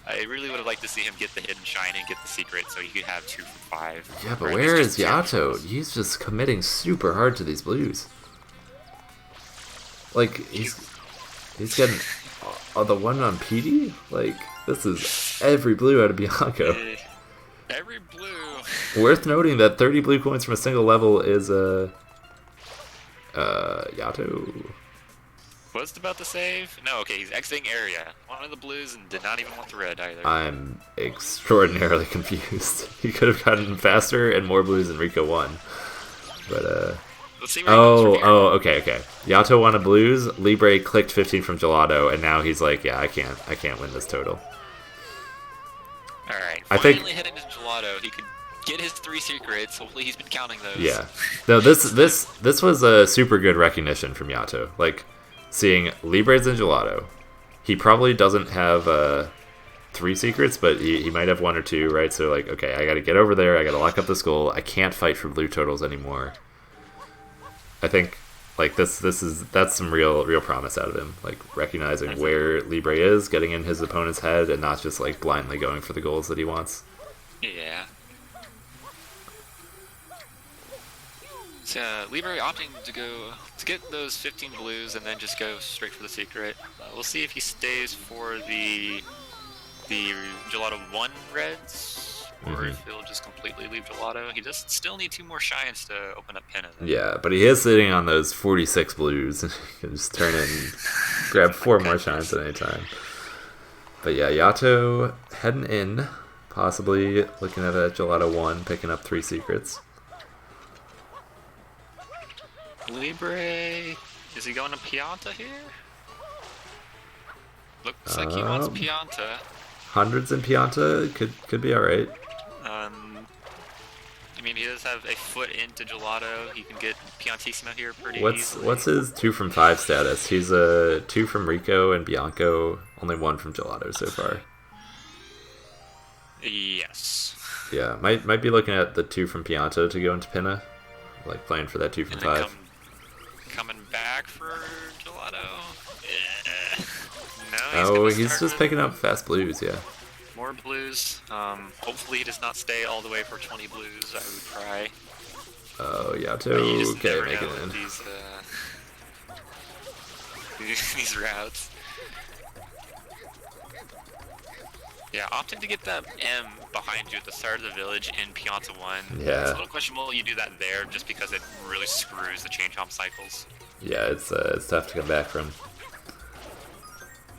I really would have liked to see him get the hidden shine and get the secret so he could have 2 from 5. Yeah, but where is Yato? He's just committing super hard to these blues. Like, he's getting the one on PD? Like, this is every blue out of Bianco. Every blue. Worth noting that 30 blue coins from a single level is Yato. was about to save. No, okay, he's exiting area. One of the blues and did not even want the red either. I'm extraordinarily confused. He could have gotten faster and more blues than Rico won. But, let's see where he goes from here. okay. Yato wanted blues, Libre clicked 15 from Gelato, and now he's like, yeah, I can't win this total. Alright, I think heading to Gelato, he could get his 3 secrets. Hopefully he's been counting those. Yeah. No, this was a super good recognition from Yato. Like, seeing Libre's and Gelato. He probably doesn't have 3 secrets, but he might have 1 or 2, right? So, like, okay, I gotta get over there, I gotta lock up this goal, I can't fight for blue totals anymore. I think, like, that's some real promise out of him. Like, recognizing where Libre is, getting in his opponent's head, and not just, like, blindly going for the goals that he wants. Yeah. So, Libre opting to get those 15 blues and then just go straight for the secret. We'll see if he stays for the Gelato 1 reds, or if he'll just completely leave Gelato. He does still need 2 more shines to open up Pinna. Yeah, but he is sitting on those 46 blues. He can just turn in, grab 4 more shines at any time. But yeah, Yato heading in, possibly looking at a Gelato 1, picking up 3 secrets. Libre, is he going to Pianta here? Looks like he wants Pianta. Hundreds in Pianta could be alright. I mean, he does have a foot into Gelato. He can get Piantissimo here pretty easily. What's his 2 from 5 status? He's a 2 from Rico and Bianco, only 1 from Gelato so far. Yes. Yeah, might be looking at the 2 from Pianta to go into Pinna, like playing for that 2 from 5. Coming back for Gelato. No, he's just picking up fast blues, yeah. More blues. Hopefully he does not stay all the way for 20 blues. I would cry. Oh, Yato, okay, making it in. These routes. Yeah, opting to get that M behind you at the start of the village in Pianta 1. Yeah. It's a little questionable you do that there just because it really screws the change hop cycles. Yeah, it's tough to come back from.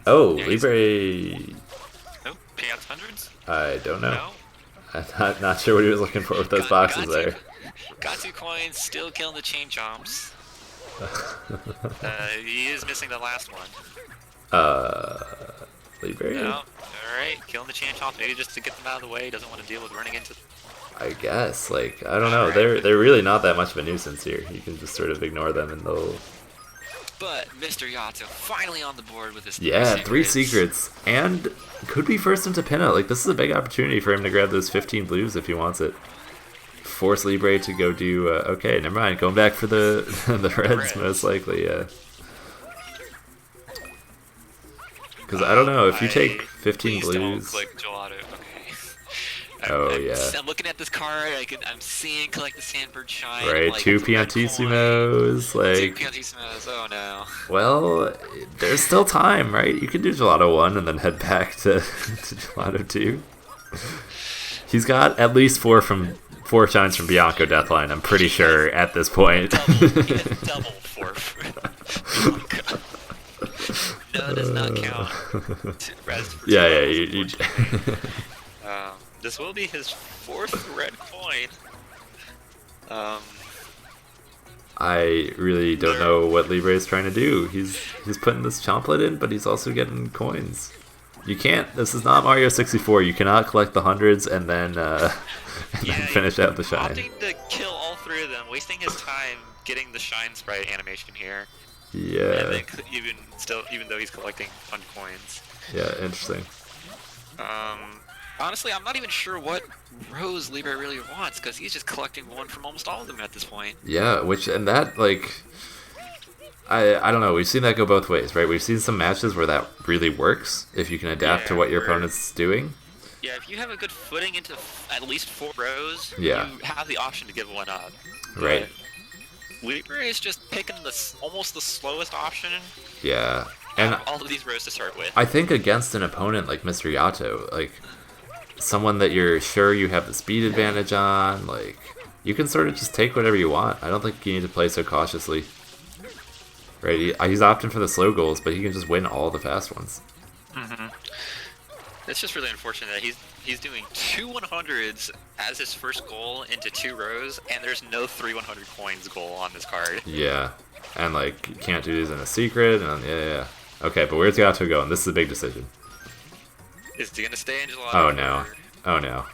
Oh, yeah, Libre. Oh, Pianta hundreds? I don't know. No? I'm not sure what he was looking for with those boxes there. Got 2 coins, still killing the chain chomps. He is missing the last one. Libre? No. Alright, killing the chain chomps, maybe just to get them out of the way. He doesn't want to deal with running into them. I guess, like, I don't know. They're really not that much of a nuisance here. You can just sort of ignore them and they'll... But Mr. Yato finally on the board with his 3 secrets. And could be first into Pinna. Like, this is a big opportunity for him to grab those 15 blues if he wants it. Force Libre to go do... okay, never mind. Going back for the the reds, most likely, yeah. Because I don't know, if you take 15 blues... Don't click Gelato. I'm looking at this card. I'm seeing collect the Sandbird shine. Right, like, 2 Piantissimos. Like, 2 Piantissimos. Oh no. Well, there's still time, right? You can do Gelato 1 and then head back to Gelato 2. He's got at least 4 shines from Bianco Deathline. I'm pretty sure at this point. Double 4 from Bianco. No, it does not count. Yeah. This will be his 4th red coin. I really don't know what Libre is trying to do. He's putting this chomplet in, but he's also getting coins. You can't. This is not Mario 64. You cannot collect the hundreds and then finish out the shine. Opting to kill all 3 of them, wasting his time getting the shine sprite animation here. Yeah. And then even though he's collecting fun coins. Yeah, interesting. Honestly, I'm not even sure what rows Libre really wants, because he's just collecting 1 from almost all of them at this point. Yeah, like, I don't know, we've seen that go both ways, right? We've seen some matches where that really works, if you can adapt to what your opponent's doing. Yeah, if you have a good footing into at least 4 rows, you have the option to give 1 up. Right. Libre is just picking almost the slowest option. Yeah. And all of these rows to start with. I think against an opponent like Mr. Yato, like, someone that you're sure you have the speed advantage on, like, you can sort of just take whatever you want. I don't think you need to play so cautiously. Right, he's opting for the slow goals, but he can just win all the fast ones. It's just really unfortunate that he's doing 2 100s as his first goal into 2 rows, and there's no 3 100 coins goal on this card. Yeah, and like you can't do these in a secret. And yeah. Okay, but where's Yato going? This is a big decision. Is he gonna stay in Gelato? Oh no! Oh no!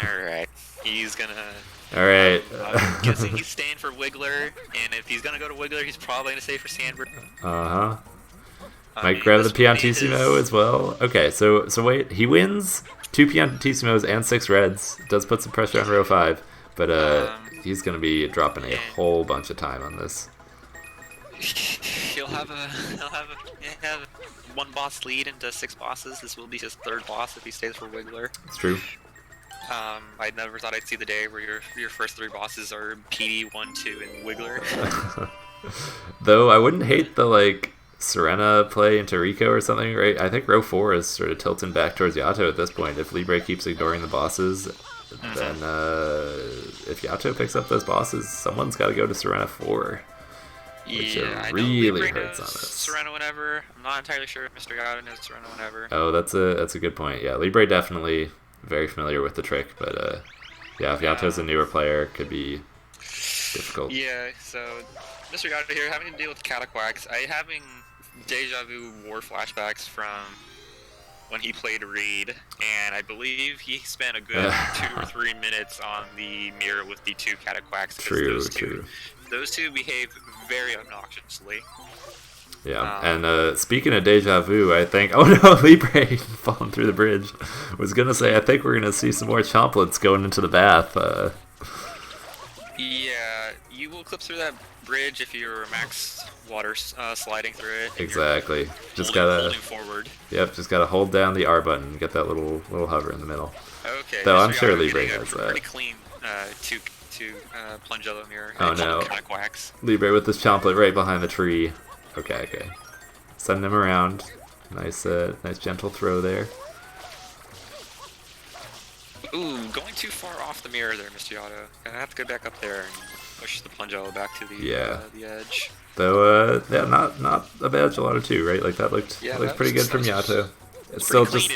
All right, he's gonna. All right. I'm guessing he's staying for Wiggler, and if he's gonna go to Wiggler, he's probably gonna stay for Sandberg. Might grab the Piantissimo as well. Okay, so wait, he wins 2 Piantissimos and 6 reds. Does put some pressure on row 5, but he's gonna be dropping a whole bunch of time on this. He'll have 1 boss lead into 6 bosses. This will be his 3rd boss if he stays for Wiggler. It's true. I never thought I'd see the day where your first 3 bosses are PD, 1, 2, and Wiggler. Though I wouldn't hate the like Serena play into Rico or something, right? I think row 4 is sort of tilting back towards Yato at this point. If Libre keeps ignoring the bosses, then if Yato picks up those bosses, someone's got to go to Serena 4. Which really hurts on us. Serena whenever. I'm not entirely sure if Mr. Yato knows Serena whenever. Oh, that's a good point. Yeah, Libre definitely very familiar with the trick, but yeah, if Yato's a newer player, it could be difficult. Yeah, so Mr. Yato here having to deal with Cataquax. Having deja vu war flashbacks from when he played Reed, and I believe he spent a good 2 or 3 minutes on the mirror with the 2 Cataquax. True. Those two behave very obnoxiously. Yeah, and speaking of deja vu, I think... Oh no, Libre falling through the bridge. Was going to say, I think we're going to see some more chomplets going into the bath. Yeah, you will clip through that bridge if you're max water sliding through it. Exactly. Just gotta... holding forward. Yep, just gotta hold down the R button and get that little hover in the middle. Okay. Though I'm sure Libre has that. Pretty clean to Plungello mirror. Oh no. Quacks. Libre with this chomplet right behind the tree. Okay. Sending him around. Nice gentle throw there. Ooh, going too far off the mirror there, Mr. Yato. Gonna have to go back up there and push the Plungello back to the edge. Though, yeah, not a bad gelato too, right? Like that looked pretty good from Yato. It's still just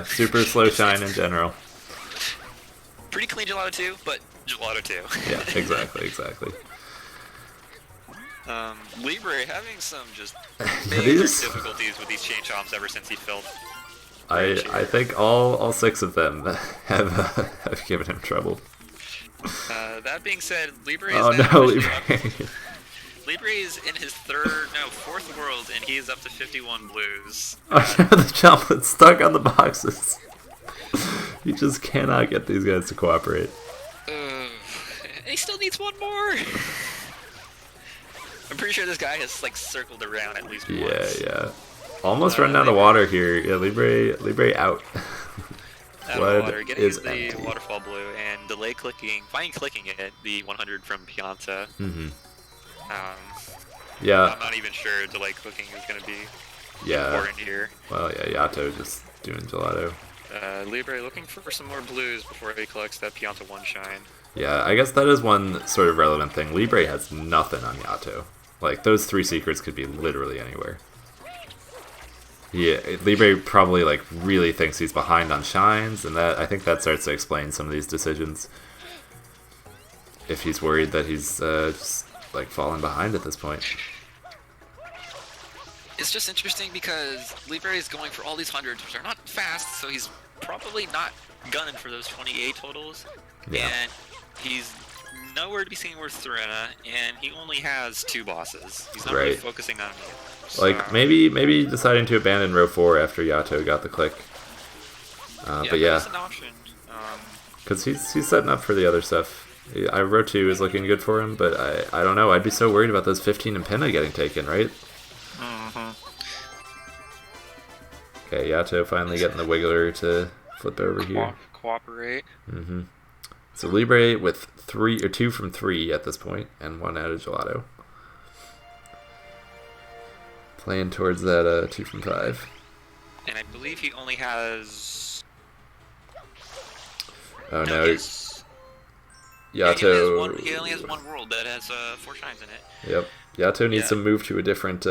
super slow shine in general. Pretty clean gelato too, but gelato too. Yeah, exactly. Libre having some just major difficulties with these chain chomps ever since he filled. I think all 6 of them have given him trouble. That being said, Libre is Libre is in his 4th world, and he is up to 51 blues. The chomplet's stuck on the boxes. He just cannot get these guys to cooperate. He still needs 1 more. I'm pretty sure this guy has like circled around at least once. Yeah. Almost running out of water here. Yeah, Libre out. Blood is empty. The waterfall blue and delay clicking, fine clicking it, the 100 from Pianta. Yeah. I'm not even sure delay clicking is going to be important here. Well, yeah, Yato just doing gelato. Libre looking for some more blues before he collects that Pianta 1 shine. Yeah, I guess that is one sort of relevant thing. Libre has nothing on Yato. Like, those 3 secrets could be literally anywhere. Yeah, Libre probably like really thinks he's behind on shines, and I think that starts to explain some of these decisions. If he's worried that he's just like falling behind at this point. It's just interesting because Libre is going for all these 100s, which are not fast, so he's probably not gunning for those 28 totals. Yeah. And he's nowhere to be seen with Serena, and he only has 2 bosses. He's not really focusing on me. Like, maybe deciding to abandon row 4 after Yato got the click. But yeah. That's an option. Because he's setting up for the other stuff. Row 2 is looking good for him, but I don't know. I'd be so worried about those 15 and Pinna getting taken, right? Okay, Yato finally getting the Wiggler to flip over here. Cooperate. So Libre with 2 from 3 at this point, and 1 out of gelato. Playing towards that 2 from 5. And I believe he only has... Oh no. Yato. He only has one world that has 4 shines in it. Yep. Yato needs to move to a different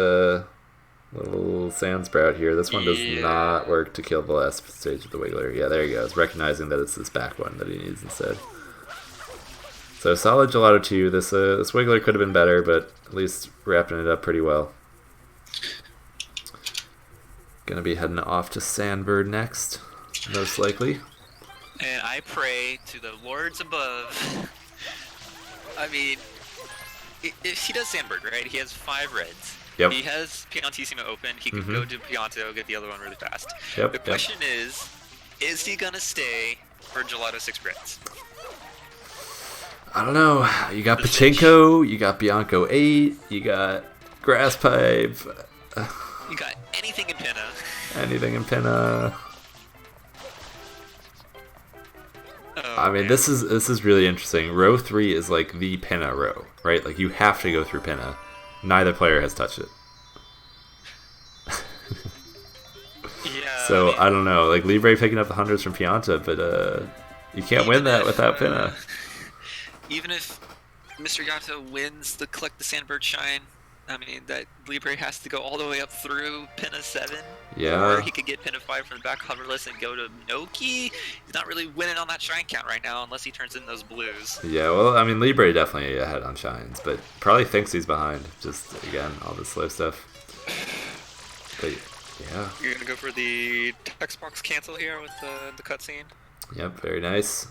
little sand sprout here. This one does not work to kill the last stage of the Wiggler. Yeah, there he goes. Recognizing that it's this back one that he needs instead. So solid Gelato 2. This Wiggler could have been better, but at least wrapping it up pretty well. Gonna be heading off to Sandbird next, most likely. And I pray to the lords above. I mean, if he does Sandbird, right? He has 5 reds. Yep. He has Piantissimo open. He can go to Pianto, get the other one really fast. Yep. The question is he gonna stay for Gelato 6 reds? I don't know. You got Pachinko, you got Bianco 8, you got Grass Pipe. You got anything in Pinna. Anything in Pinna. Oh, I mean, this is really interesting. Row 3 is like the Pinna row, right? Like you have to go through Pinna. Neither player has touched it. Yeah. So I don't know. Like Libre picking up the hundreds from Pianta, but you can't win that without Pinna. Even if Mr. Yato wins the collect the Sandbird shine, I mean that Libre has to go all the way up through Pinna 7. Yeah. Or he could get Pinna 5 from the back hoverless and go to Noki. He's not really winning on that shine count right now unless he turns in those blues. Yeah, well, I mean, Libre definitely ahead on shines, but probably thinks he's behind. Just, again, all the slow stuff. But, yeah. You're going to go for the text box cancel here with the cutscene? Yep, very nice.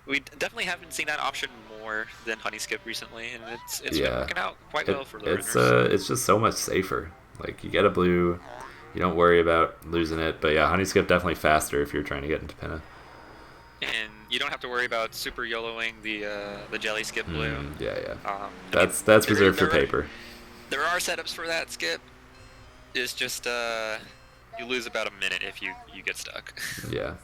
We definitely haven't seen that option more than Honey Skip recently, and it's been working out quite well for the runners. It's just so much safer. Like, you get a blue, you don't worry about losing it, but yeah, Honey Skip definitely faster if you're trying to get into Pinna. And you don't have to worry about super YOLOing the Jelly Skip blue. Yeah. That's reserved for paper. There are setups for that skip. It's just you lose about a minute if you get stuck. Yeah.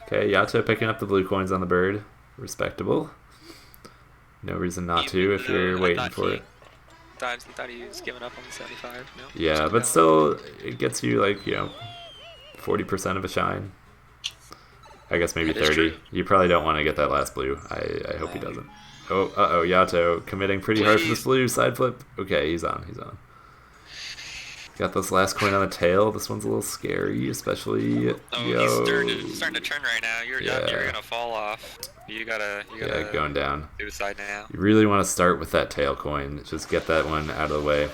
Okay, Yato picking up the blue coins on the bird. Respectable. No reason not to if you're waiting for it. He thought he was giving up on the 75. No, yeah, but still, it gets you like 40% of a shine. I guess maybe 30. You probably don't want to get that last blue. I hope he doesn't. Oh, Yato committing pretty hard for this blue side flip. Okay, he's on. Got this last coin on the tail. This one's a little scary, especially. He's starting to turn right now. You're gonna fall off. You gotta going down. Do the side now. You really want to start with that tail coin. Just get that one out of the way.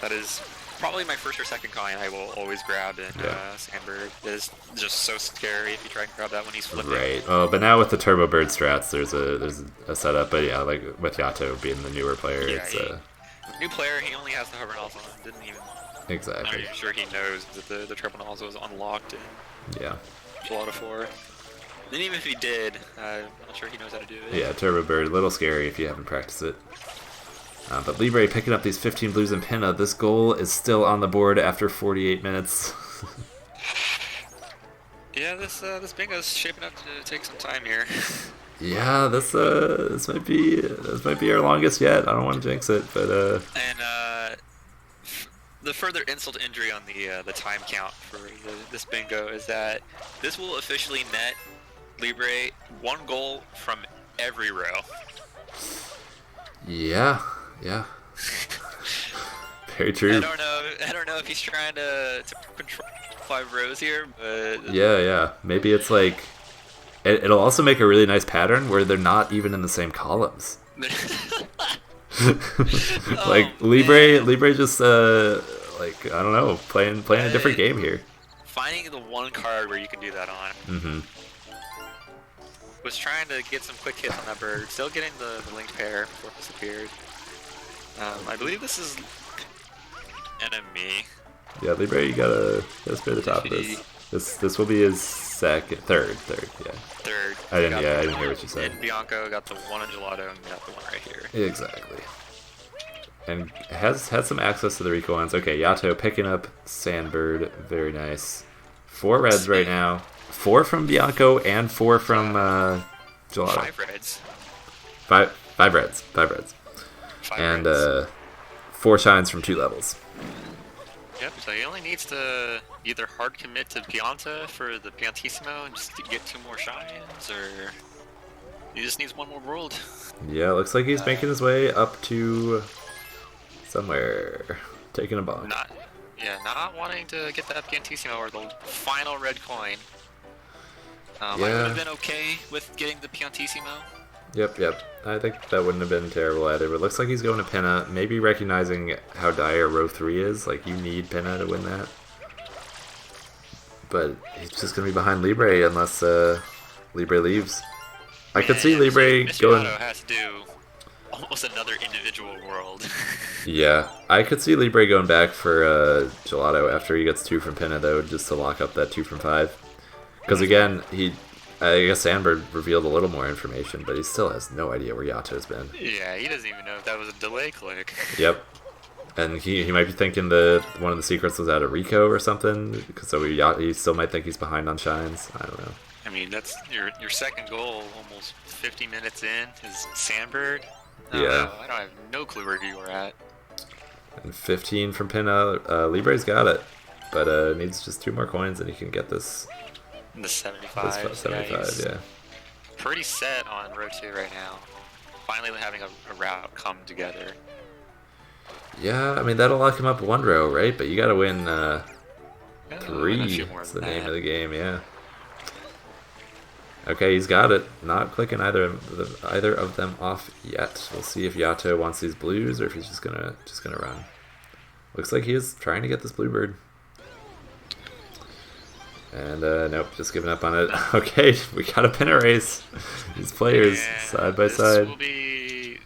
That is probably my first or second coin I will always grab in Sandbird. It is just so scary if you try and grab that when he's flipping. Right. Oh, but now with the Turbo Bird strats, there's a setup. But yeah, like with Yato being the newer player, it's new player. He only has the hover nozzle and didn't even. Exactly. I'm sure he knows that the triple nozzle was unlocked in Gelato 4. And even if he did, I'm not sure he knows how to do it. Yeah, Turbo Bird, a little scary if you haven't practiced it. But Libre picking up these 15 blues in Pinna. This goal is still on the board after 48 minutes. Yeah, this bingo's shaping up to take some time here. Yeah, this might be our longest yet. I don't want to jinx it, but And the further insult to injury on the time count for this bingo is that this will officially net Libre 1 goal from every row. Yeah. Very true. I don't know if he's trying to control 5 rows here, but yeah. Maybe it's like it'll also make a really nice pattern where they're not even in the same columns. Like Libre just like I don't know, playing a different game here. Finding the one card where you can do that on. Mm-hmm. Was trying to get some quick hits on that bird. Still getting the linked pair before it disappeared. I believe this is enemy. Yeah, Libre, you gotta spare the top of this. This will be his third. Yeah. Third. I didn't hear what you said. And Bianco got the one on Gelato and got the one right here. Exactly. And has some access to the Rico lines. Okay, Yato picking up Sandbird. Very nice. 4 reds right now. 4 from Bianco and 4 from Gelato. 5 reds. 5 reds. 5 reds. 5 and reds. 4 shines from 2 levels. Yep, so he only needs to either hard commit to Pianta for the Piantissimo and just to get 2 more shines, or He just needs one more world. Yeah, looks like he's making his way up to somewhere. Taking a bonk. Not wanting to get that Piantissimo or the final red coin. I Yeah. would have been okay with getting the Piantissimo. Yep. I think that wouldn't have been terrible either, but it looks like he's going to Pinna, maybe recognizing how dire row 3 is. Like, you need Pinna to win that. But he's just going to be behind Libre unless Libre leaves. I could see Libre going... has to do almost another individual world. Yeah, I could see Libre going back for Gelato after he gets 2 from Pinna, though, just to lock up that 2 from 5. Because again, I guess Sandberg revealed a little more information, but he still has no idea where Yato's been. Yeah, he doesn't even know if that was a delay click. Yep. And he might be thinking one of the secrets was out of Rico or something, so he still might think he's behind on Shines. I don't know. I mean, that's your second goal, almost 50 minutes in, is Sandberg. Yeah. I have no clue where you were at. And 15 from Pinna. Libre's got it, but needs just 2 more coins and he can get this. The 75. 75, yeah. Pretty set on row 2 right now. Finally having a route come together. Yeah, I mean, that'll lock him up 1 row, right? But you gotta win 3. That's the name of the game, yeah. Okay, he's got it. Not clicking either of them off yet. We'll see if Yato wants these blues or if he's just gonna run. Looks like he is trying to get this bluebird. And nope, just giving up on it. Okay, we got a Pinna race. These players side by side. This will be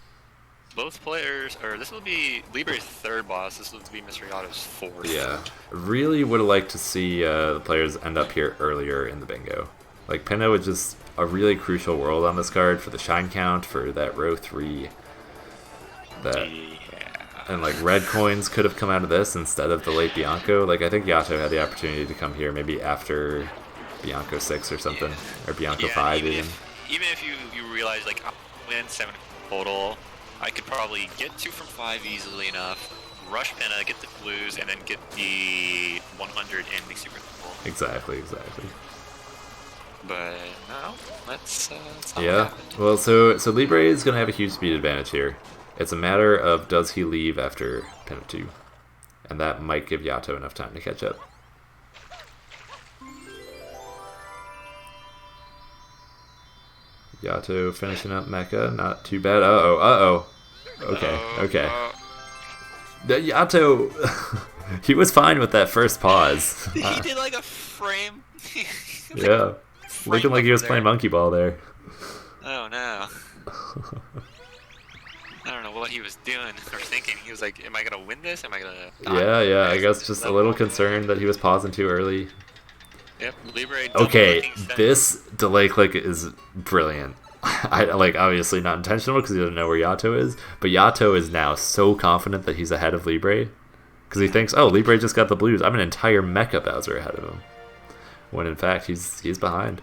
both players, or this will be Libre's 3rd boss. This will be Mr. Yato's 4th. Yeah, really would have liked to see the players end up here earlier in the bingo. Like, Pinna was just a really crucial world on this card for the shine count, for that row 3. And, like, red coins could have come out of this instead of the late Bianco. Like, I think Yato had the opportunity to come here maybe after Bianco 6 or something. Or Bianco 5 even. Even if you realize, like, I'll win 7 total, I could probably get 2 from 5 easily enough, rush Pinna, get the blues, and then get the 100 in the super bowl. Exactly. But no, that's not yeah. what happened. Well, so Libre is gonna have a huge speed advantage here. It's a matter of does he leave after Pinna 2, and that might give Yato enough time to catch up. Yato finishing up Mecha, not too bad. Okay. The Yato, he was fine with that first pause. He did like a frame. Yeah. Looking like he was playing monkey ball there. Oh no. I don't know what he was doing or thinking. He was like, am I going to win this? Am I going to... Yeah, I guess just a little concerned that he was pausing too early. Yep, Libre... Okay, this delay click is brilliant. Like, obviously not intentional because he doesn't know where Yato is, but Yato is now so confident that he's ahead of Libre because he thinks, oh, Libre just got the blues. I'm an entire Mecha Bowser ahead of him. When in fact, he's behind.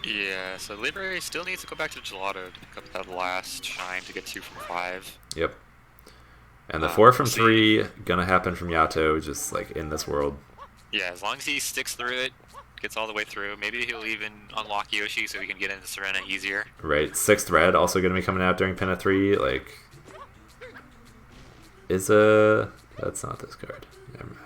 Yeah, so Libre still needs to go back to Gelato to pick up that last shine to get 2 from 5. Yep. And the 4 from 3 gonna happen from Yato, just like in this world. Yeah, as long as he sticks through it, gets all the way through, maybe he'll even unlock Yoshi so he can get into Serena easier. Right. 6th red also gonna be coming out during Pinna 3. Like, that's not this card. Never mind.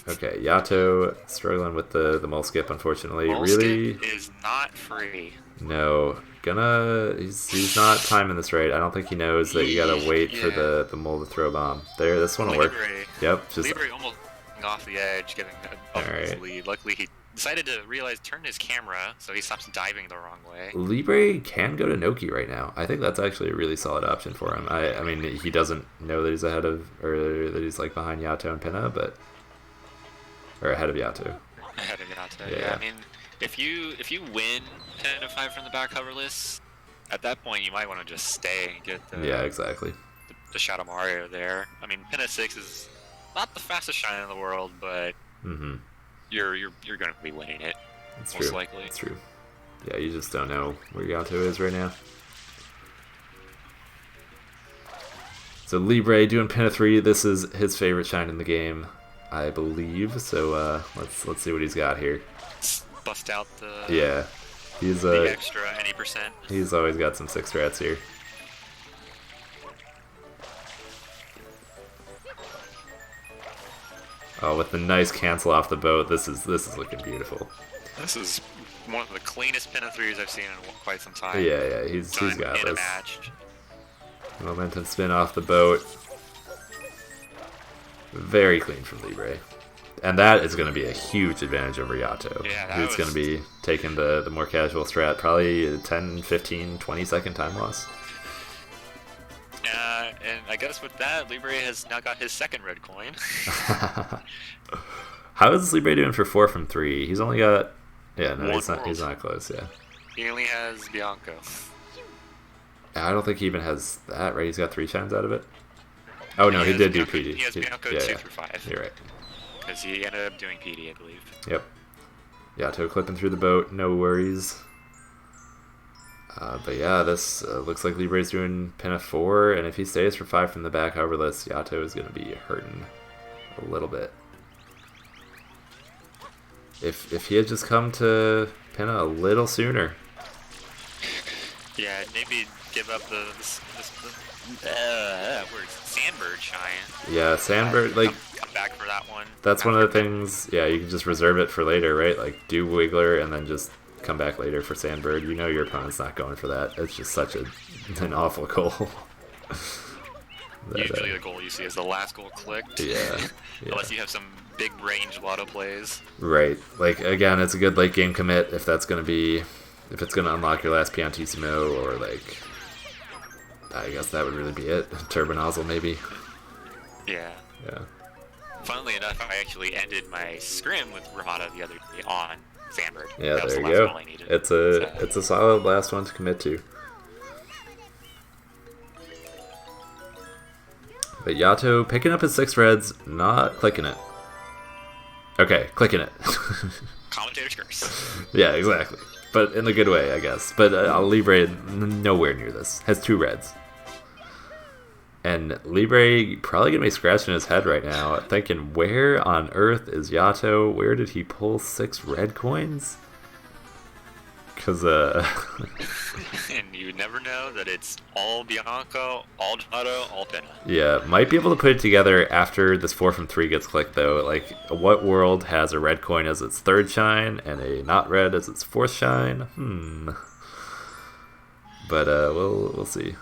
Okay, Yato struggling with the mole skip, unfortunately. Mole really skip is not free. No, he's not timing this right. I don't think he knows that you gotta wait for the mole to throw a bomb. There, this one will work. Yep, just Libre almost off the edge, getting a lead. Luckily, he decided to turn his camera, so he stops diving the wrong way. Libre can go to Noki right now. I think that's actually a really solid option for him. I mean, he doesn't know that he's ahead of, or that he's like behind Yato and Pinna, or ahead of Yato. Ahead of Yato, Yeah. I mean, if you win 10 to 5 from the back cover list, at that point you might want to just stay and get exactly. the Shadow Mario there. I mean, Pinna 6 is not the fastest shine in the world, but you're going to be winning it. That's most true. likely. That's true. Yeah, you just don't know where Yato is right now. So Libre doing Pinna 3. This is his favorite shine in the game, I believe. So let's see what he's got here. bust out the Yeah, he's the extra any percent. He's always got some 6 strats here. Oh, with the nice cancel off the boat, this is looking beautiful. This is one of the cleanest pin of threes I've seen in quite some time. Yeah, he's got in a this. match. Momentum spin off the boat. Very clean from Libre. And that is going to be a huge advantage over Yato. Yeah, who's going to be taking the more casual strat, probably a 10, 15, 20 second time loss. And I guess with that, Libre has now got his second red coin. How is Libre doing for 4 from 3? He's only got... Yeah, no, One he's not close, yeah. He only has Bianco. I don't think he even has that, right? He's got 3 shines out of it? Oh, no, he did do PD. He has Bianco 2 through 5. You're right. Because he ended up doing PD, I believe. Yep. Yato clipping through the boat, no worries. But yeah, this looks like Libre's doing pin of 4, and if he stays for 5 from the back hoverless, Yato is going to be hurting a little bit. If he had just come to Pinna a little sooner. Yeah, maybe give up the Sandbird shine. Yeah, Sandbird, like... Come back for that one. That's one of the things, yeah, you can just reserve it for later, right? Like, do Wiggler and then just come back later for Sandbird. You know your opponent's not going for that. It's just such an awful goal. Usually the goal you see is the last goal clicked. Yeah. Unless you have some big range lotto plays. Right. Like, again, it's a good late game commit if that's going to be... If it's going to unlock your last Piantissimo, or, like... I guess that would really be it. Turbo Nozzle, maybe. Yeah. Yeah. Funnily enough, I actually ended my scrim with Ramada the other day on Sandbird. Yeah, that was there the you last go. goal I needed. It's a solid last one to commit to. But Yato picking up his 6 reds, not clicking it. Okay, clicking it. Commentator's curse. Yeah, exactly. But in a good way, I guess. But Libre, nowhere near this. Has 2 reds. And Libre probably going to be scratching his head right now, thinking, where on earth is Yato? Where did he pull 6 red coins? Because, And you never know that it's all Bianco, all Giotto, all Pinna. Yeah, might be able to put it together after this 4 from 3 gets clicked, though. Like, what world has a red coin as its 3rd shine, and a not red as its 4th shine? But, we'll see.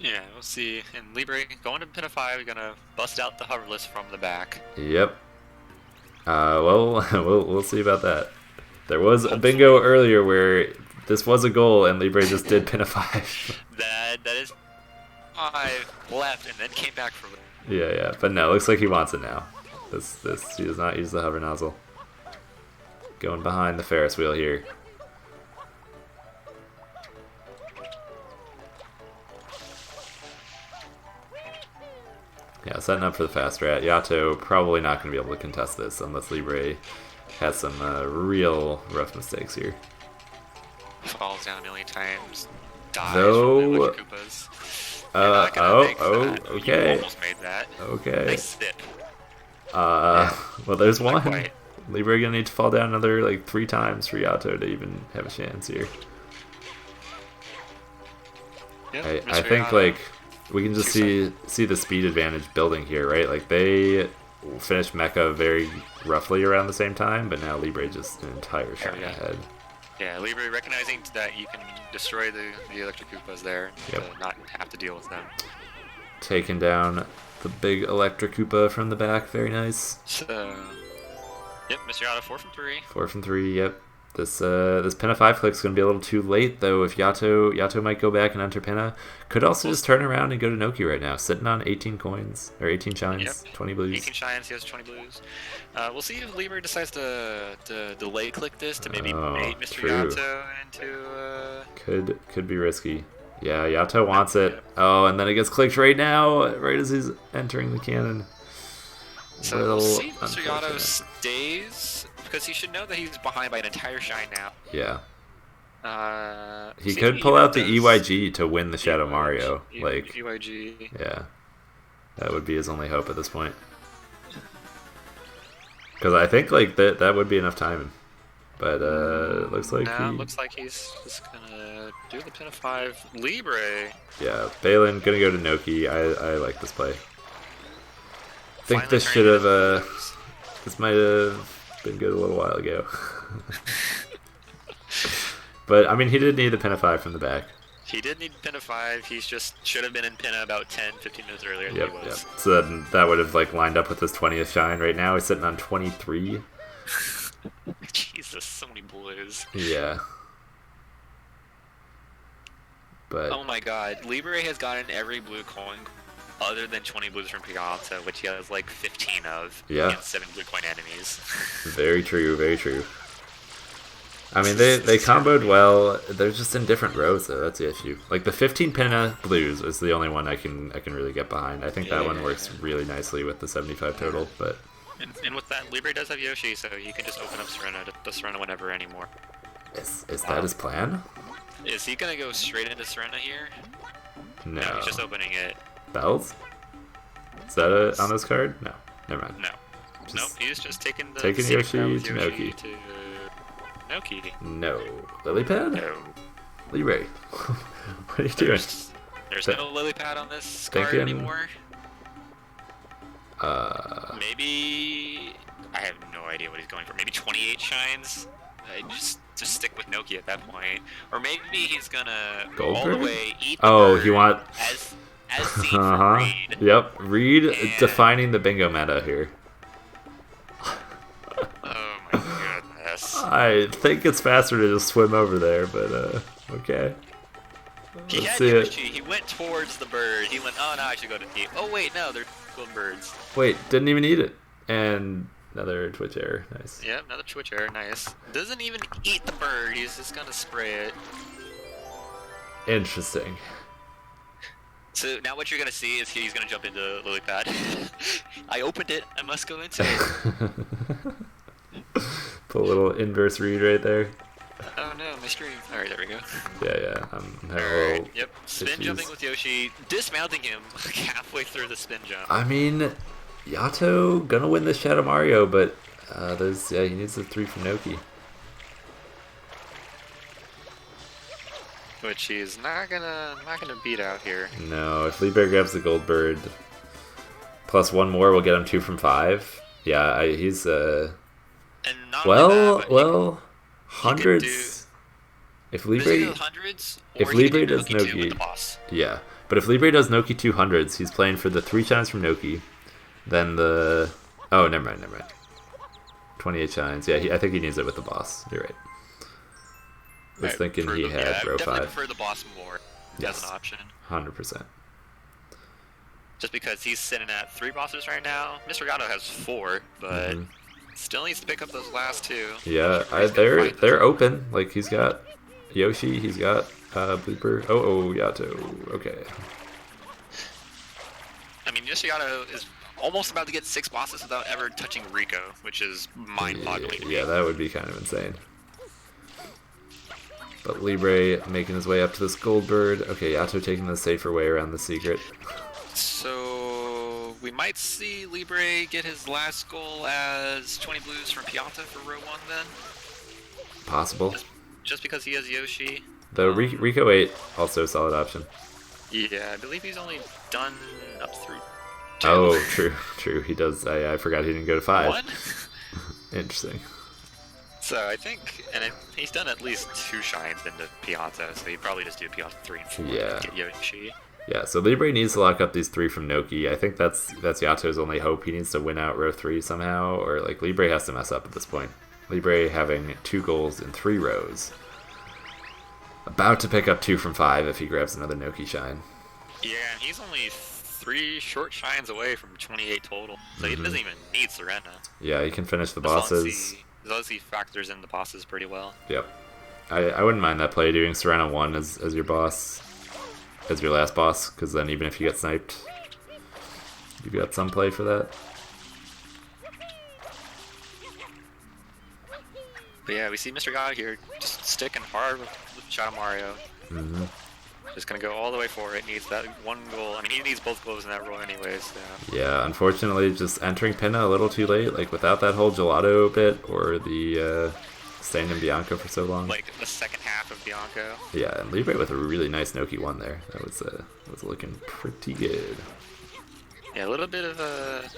Yeah, we'll see. And Libre going to Pinna 5, gonna bust out the hoverless from the back. Yep. Well, we'll see about that. There was a bingo earlier where this was a goal and Libre just did pin a 5. That is 5 left and then came back for it. Yeah. But no, looks like he wants it now. He does not use the hover nozzle. Going behind the Ferris wheel here. Yeah, setting up for the fast rat. Yato probably not going to be able to contest this unless Libre has some real rough mistakes here. Falls down a million times. Dies Though, from the Electric Koopas. Okay. You almost made that. Okay. Nice sip. Well, there's Not one. quite. Libre gonna need to fall down another like 3 times for Yato to even have a chance here. Yep, I think like we can just see the speed advantage building here, right? Like they finished Mecha very roughly around the same time, but now Libre just an entire shot ahead. Yeah, Libre recognizing that you can destroy the Electric Koopas there to not have to deal with them. Taking down the big Electric Koopa from the back, very nice. So, yep, Mr. Yato 4 from 3. 4 from 3, yep. This Pinna 5 click's gonna be a little too late though. If Yato might go back and enter Pinna, could also just turn around and go to Noki right now, sitting on 18 coins or 18 shines, 20 blues. 18 shines, he has 20 blues. We'll see if Libre decides to delay click this to maybe bait Mr. True. Yato into. Could be risky. Yeah, Yato wants it. Oh, and then it gets clicked right now, right as he's entering the cannon. So we'll see if Mr. Yato stays, because he should know that he's behind by an entire shine now. Yeah. He See could if pull out the does. EYG to win the Shadow Mario. Like, EYG. yeah. That would be his only hope at this point. Because I think like that would be enough time. But looks like looks like he's just gonna do the pin of 5. Libre. Yeah, Balin gonna go to Noki. I like this play. I think Finally this should have blues. this might have been good a little while ago. But I mean, he did need the pin of 5 from the back. He did need pin of 5. He's just should have been in pin about 10, 15 minutes earlier than Yep, he yep. was. So then that would have like lined up with his 20th shine. Right now he's sitting on 23. Jesus, so many blues. Yeah. But Oh my god, Libre has gotten every blue coin other than 20 blues from Piazza, which he has like 15 of against 7 blue coin enemies. very true, very true. I mean, they comboed well. They're just in different rows, though. That's the issue. Like the 15 pinna blues is the only one I can really get behind. I think that one works really nicely with the 75 total. But and with that, Libre does have Yoshi, so he can just open up Serena to Serena whenever anymore. is that his plan? Is he gonna go straight into Serena here? No. He's just opening it. Bells? Is that on this card? No. Never mind. No. Nope, he's just taking the Yoshi secret route with to Yoshi Noki. to Noki. No. Lily pad? No. Libre. What are you doing? There's no lily pad on this card anymore. Maybe I have no idea what he's going for. Maybe 28 shines. Just stick with Noki at that point, or maybe he's gonna go all the way eat. The he want as seen from Reed. Yep, Reed defining the bingo meta here. Oh my goodness. I think it's faster to just swim over there, but okay. He had Yoshi. He went towards the bird. He went, oh no, I should go to eat. Oh wait, no, they're cool birds. Wait, didn't even eat it. And another Twitch error. Nice. Yep, another Twitch error. Nice. Doesn't even eat the bird. He's just gonna spray it. Interesting. So now what you're gonna see is he's gonna jump into lily pad. I opened it. I must go into it. Put a little inverse read right there. Oh no, my stream. Alright, there we go. Yeah. I'm Alright, yep. Spin jumping with Yoshi, dismounting him halfway through the spin jump. I mean, Yato gonna win this Shadow Mario, but he needs the 3 from Noki. Which he's not gonna beat out here. No, if Libre grabs the gold bird, plus 1 more will get him 2 from 5. Yeah, he's And not only that, hundreds. If Libre hundreds, if Libre does Noki, yeah. But if Libre does Noki 200s, he's playing for the 3 shines from Noki. Then the never mind. 28 shines. Yeah, I think he needs it with the boss. You're right. I was thinking he had row 5. I prefer the boss more as an option. 100%. Just because he's sitting at 3 bosses right now. Mr. Gato has 4, but still needs to pick up those last 2. Yeah, they're open. Like he's got Yoshi, he's got Blooper. Oh, Yato. Okay. I mean, Yoshigato is almost about to get 6 bosses without ever touching Rico, which is mind-boggling. Yeah, that would be kind of insane. But Libre making his way up to this gold bird. Okay, Yato taking the safer way around the secret. So we might see Libre get his last goal as 20 blues from Pianta for row 1 then? Possible. Just because he has Yoshi. The Rico 8, also a solid option. Yeah, I believe he's only done up through 2. Oh, true. He does. I forgot he didn't go to 5. 1? Interesting. So I think, he's done at least 2 shines into Pianta, so he'd probably just do Pianta 3 and 4 to get Yoshi. Yeah, so Libre needs to lock up these 3 from Noki. I think that's Yato's only hope. He needs to win out row 3 somehow, or like Libre has to mess up at this point. Libre having 2 goals in 3 rows. About to pick up 2 from 5 if he grabs another Noki shine. Yeah, and he's only 3 short shines away from 28 total, so he doesn't even need Serena. Yeah, he can finish the bosses. As long as he factors in the bosses pretty well. Yep. I wouldn't mind that play, doing Serena 1 as your boss, as your last boss, because then even if you get sniped, you've got some play for that. But yeah, we see Mr. God here just sticking hard with Shadow Mario. Just gonna go all the way for it. Needs that 1 goal. I mean, he needs both goals in that roll anyways. So. Yeah, unfortunately, just entering Pinna a little too late. Like without that whole gelato bit or the staying in Bianco for so long. Like the second half of Bianco. Yeah, and Libre with a really nice Noki 1 there. That was looking pretty good. Yeah, a little bit of a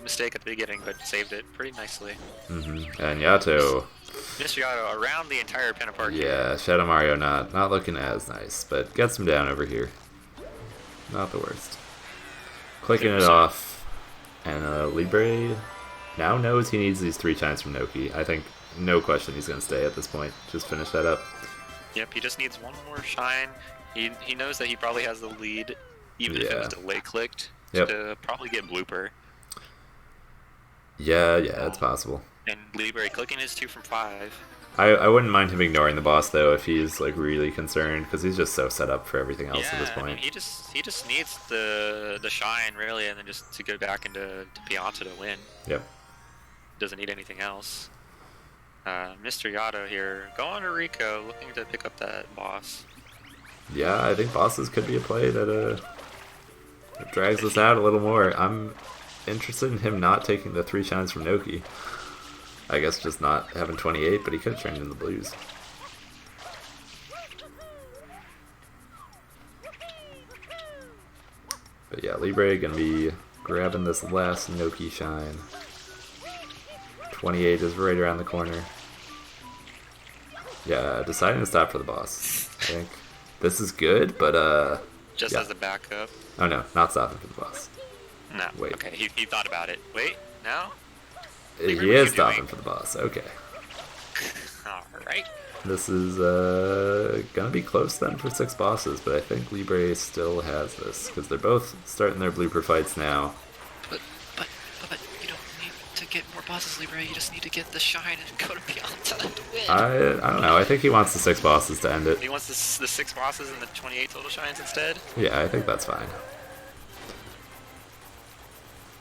mistake at the beginning, but saved it pretty nicely. And Yato. Mr. Yato around the entire Pin Park. Yeah, Shadow Mario not looking as nice, but gets him down over here. Not the worst. Clicking it off, and Libre now knows he needs these 3 shines from Noki. I think no question he's going to stay at this point. Just finish that up. Yep, he just needs one more shine. He knows that he probably has the lead, even if it was delay clicked, to probably get blooper. Yeah, it's possible. And Libre clicking his 2 from 5. I wouldn't mind him ignoring the boss though if he's like really concerned, because he's just so set up for everything else at this point. I mean, he just needs the shine really, and then just to go back into Pianta to win. Yep. Doesn't need anything else. Mr. Yato here going to Rico, looking to pick up that boss. Yeah, I think bosses could be a play that drags us out a little more. I'm interested in him not taking the 3 shines from Noki. I guess just not having 28, but he could have turned in the blues. But yeah, Libre gonna be grabbing this last Noki shine. 28 is right around the corner. Yeah, deciding to stop for the boss. I think this is good, but just as a backup. Oh no, not stopping for the boss. No. Wait. Okay, he thought about it. Wait, no? He is stopping for the boss. Okay. Alright. This is gonna be close then for 6 bosses, but I think Libre still has this because they're both starting their blooper fights now. But you don't need to get more bosses, Libre. You just need to get the shine and go to Pianta to win. I don't know. I think he wants the 6 bosses to end it. He wants the 6 bosses and the 28 total shines instead. Yeah, I think that's fine.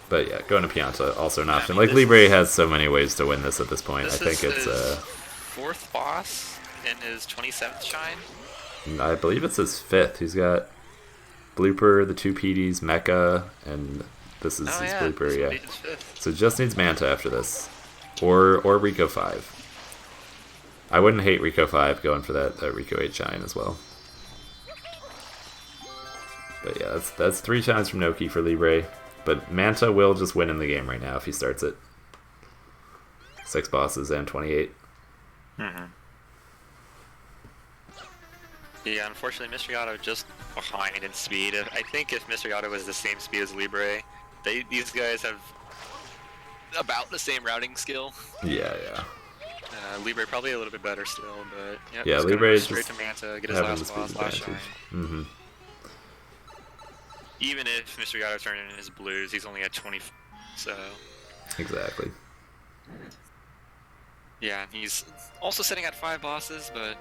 But yeah, going to Pianta also an option. Like Libre has so many ways to win this at this point. I think it's his 4th boss in his 27th shine. I believe it's his 5th. He's got Blooper, the 2 PDs, Mecha, and this is his Blooper. Yeah. So just needs Manta after this, or Rico 5. I wouldn't hate Rico 5 going for that Rico 8 shine as well. But yeah, that's 3 shines from Noki for Libre. But Manta will just win in the game right now if he starts it. 6 bosses and 28. Yeah, unfortunately, Mr. Yato just behind in speed. I think if Mr. Yato was the same speed as Libre, these guys have about the same routing skill. Yeah. Libre probably a little bit better still, but yeah, Libre is straight to Manta, get his last boss, last shine. Even if Mr. Yato turned in his blues, he's only at 20, so... Exactly. Yeah, he's also sitting at 5 bosses, but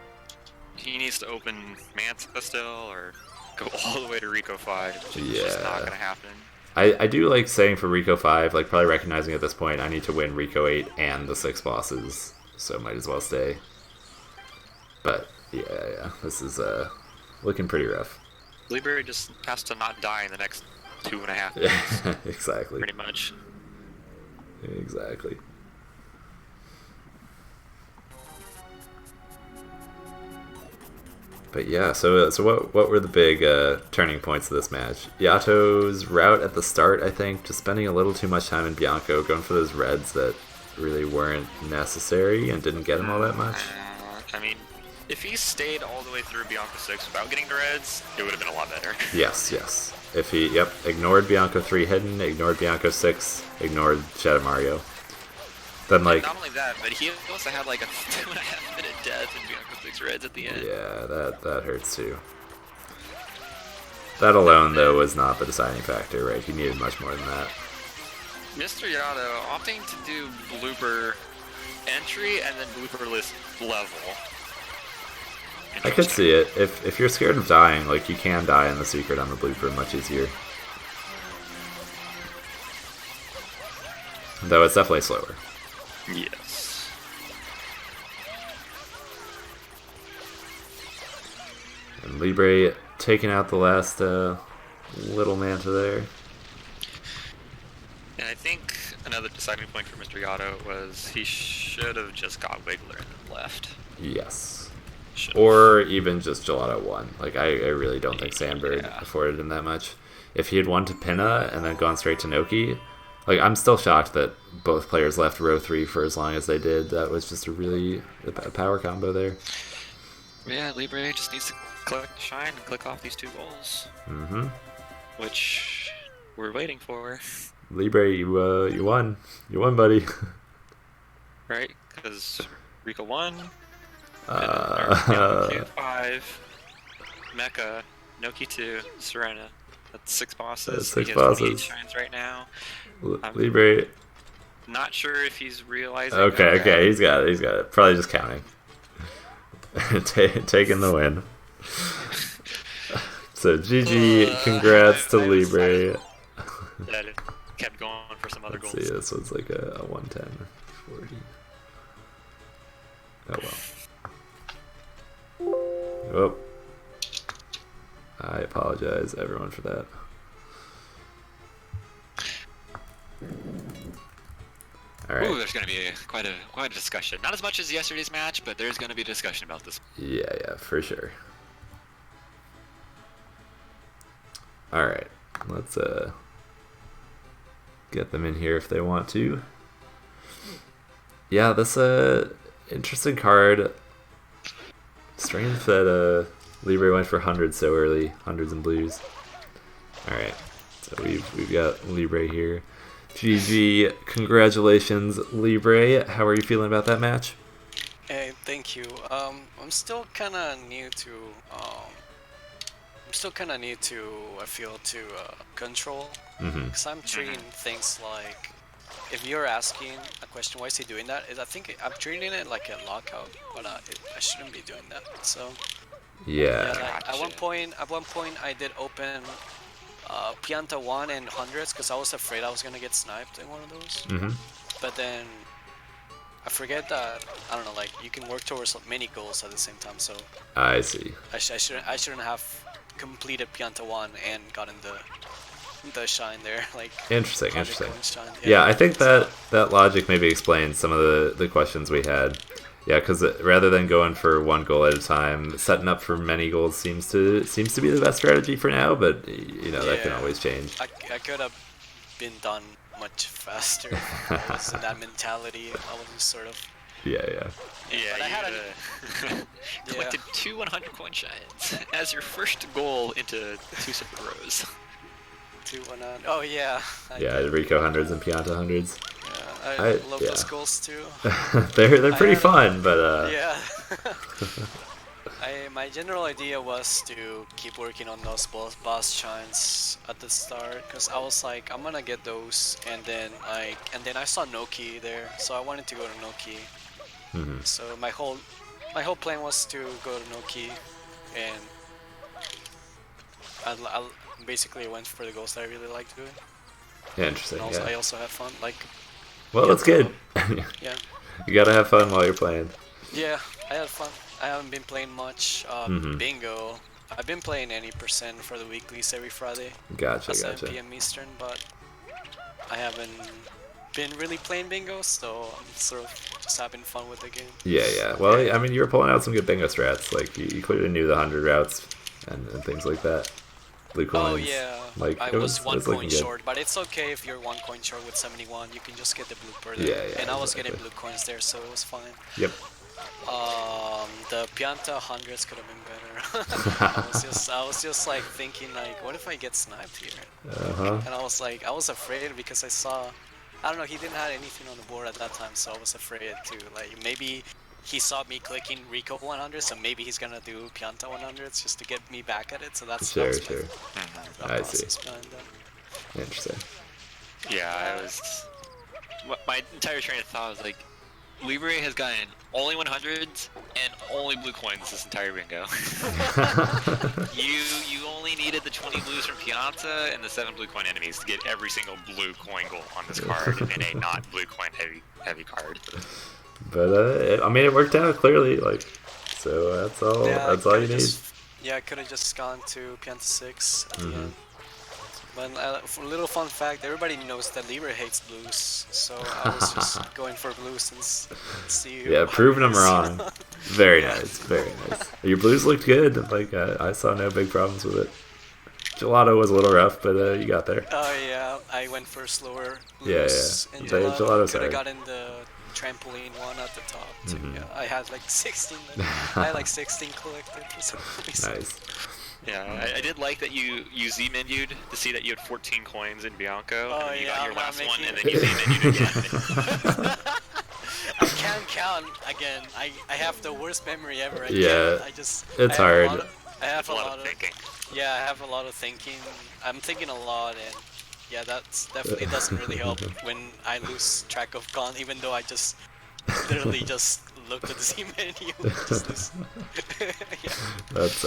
he needs to open Manta still, or go all the way to Rico 5, which is just not going to happen. I do like saying for Rico 5, like probably recognizing at this point I need to win Rico 8 and the 6 bosses, so might as well stay. But, yeah, this is looking pretty rough. Libre just has to not die in the next 2.5 minutes. Yeah, exactly. Pretty much. Exactly. But yeah, so what were the big turning points of this match? Yato's route at the start, I think, just spending a little too much time in Bianco, going for those reds that really weren't necessary and didn't get him all that much. I mean, if he stayed all the way through Bianco 6 without getting the reds, it would have been a lot better. Yes. If he, ignored Bianco 3 hidden, ignored Bianco 6, ignored Shadow Mario. Then, like... Not only that, but he also had like a 2.5 minute death in Bianco 6 reds at the end. Yeah, that hurts too. That alone, though, was not the deciding factor, right? He needed much more than that. Mr. Yato opting to do blooper entry and then blooperless level. I could see it. If you're scared of dying, like, you can die in the secret on the blooper much easier. Though it's definitely slower. Yes. And Libre taking out the last little Manta there. And I think another deciding point for Mr. Yotto was he should have just got Wiggler and then left. Yes. Should've. Or even just Gelato 1. Like, I really don't think Sandberg afforded him that much. If he had won to Pinna and then gone straight to Noki, like, I'm still shocked that both players left row 3 for as long as they did. That was just a power combo there. Yeah, Libre just needs to collect Shine and click off these 2 goals. Mm-hmm. Which we're waiting for. Libre, you won. You won, buddy. Right? Because Rico won. 5. Mecha. Noki 2. Serena. That's 6 bosses. That's 6 he has bosses. 28 shines right now. Libre. Not sure if he's realizing. Okay, he's got it. Probably just counting. Taking the win. So GG, congrats to Libre. That it kept going for some other goals. See, this was like a 110 40. Oh well. Oh. I apologize, everyone, for that. All right. Ooh, there's going to be quite a discussion. Not as much as yesterday's match, but there's going to be a discussion about this. Yeah, for sure. All right, let's get them in here if they want to. Yeah, this interesting card. Strange that Libre went for hundreds so early, hundreds and blues. All right, so we've got Libre here. GG, congratulations, Libre. How are you feeling about that match? Hey, thank you. I'm still kind of new to. I feel to control. Because I'm treating things like, if you're asking a question, why is he doing that? I think I'm treating it like a lockout, but I shouldn't be doing that. So. Yeah. At one point, I did open Pianta 1 and hundreds because I was afraid I was gonna get sniped in one of those. But then I forget that I don't know, like you can work towards many goals at the same time. So I see. I shouldn't have completed Pianta 1 and gotten the shine there. Like interesting. Shine. Yeah, I think that logic maybe explains some of the questions we had. Yeah, because rather than going for 1 goal at a time, setting up for many goals seems to be the best strategy for now. But that can always change. I could have been done much faster. I was in that mentality. I was just sort of. Yeah. Yeah, But I had collected 2 100 coin shines as your first goal into 2 separate rows. 2-1. Oh yeah. Rico hundreds and Pianta hundreds. Yeah, I love those goals too. they're pretty fun, but yeah. My general idea was to keep working on those boss shines at the start, because I was like, I'm gonna get those, and then I saw Noki there, so I wanted to go to Noki. So my whole plan was to go to Noki, and I basically went for the goals that I really liked doing. Yeah, interesting. And I also had fun. Well, that's good. Yeah. You gotta have fun while you're playing. Yeah, I had fun. I haven't been playing much. Bingo. I've been playing 80% for the weeklies every Friday. Gotcha. 7 p.m. Eastern, but I haven't been really playing bingo, so I'm sort of just having fun with the game. Yeah. Well, I mean, you were pulling out some good bingo strats. Like, you clearly knew the 100 routes and things like that. Blue coins. Oh yeah, like, I was 1 coin good. short, but it's okay if you're 1 coin short with 71. You can just get the blooper there. Yeah, and I was getting blue coins there, so it was fine. Yep. The Pianta hundreds could have been better. I was just like thinking like, what if I get sniped here? And I was afraid because I don't know, he didn't have anything on the board at that time, so I was afraid to like maybe. He saw me clicking Rico 100, so maybe he's gonna do Pianta 100s just to get me back at it. So that's sure. I see. Interesting. Yeah, my entire train of thought was like, Libre has gotten only 100s and only blue coins this entire bingo. you only needed the 20 blues from Pianta and the 7 blue coin enemies to get every single blue coin goal on this card in a not blue coin heavy card. But I mean, it worked out clearly. Like, so that's all. Yeah, that's all you need. Yeah, I could have just gone to Pianta 6 at the end. But for a little fun fact, everybody knows that Libre hates blues, so I was just going for blues and see. Yeah, proving them wrong. Very nice, very nice. Your blues looked good. Like I saw no big problems with it. Gelato was a little rough, but you got there. Oh yeah, I went for slower Yeah. blues. And Gelato's could have alright. gotten the trampoline one at the top too. Yeah, I had like 16. I had like 16 collected for some reason. Nice. Yeah, I did like that you Z-menued to see that you had 14 coins in Bianco, Oh, and then you yeah, got your I'm not last one, making and then you Z-menued again. I can't count again. I have the worst memory ever. Yeah, it's hard. I have It's a lot of thinking. Yeah, I have a lot of thinking. I'm thinking a lot, and yeah, that's definitely doesn't really help when I lose track of con, even though I just literally just looked at the Z menu. Just lose. Yeah. That's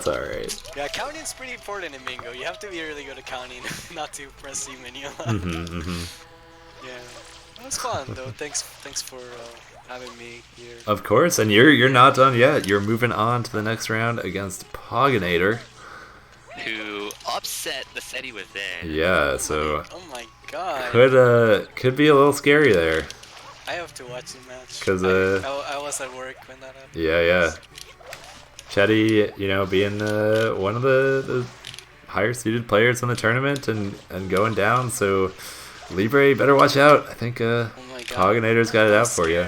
alright. Yeah, counting's pretty important in bingo. You have to be really good at counting, not to press Z menu a lot. Yeah, that was fun though. Thanks for having me here. Of course, and you're not done yet. You're moving on to the next round against Poganator. Who upset the Seti within. Yeah, so Oh my god. could be a little scary there. I have to watch the match. 'Cause, I was at work when that happened. Yeah. Chetty, being one of the higher seeded players in the tournament and going down, so Libre, better watch out. I think Oh my god. Poganator's got it out for you.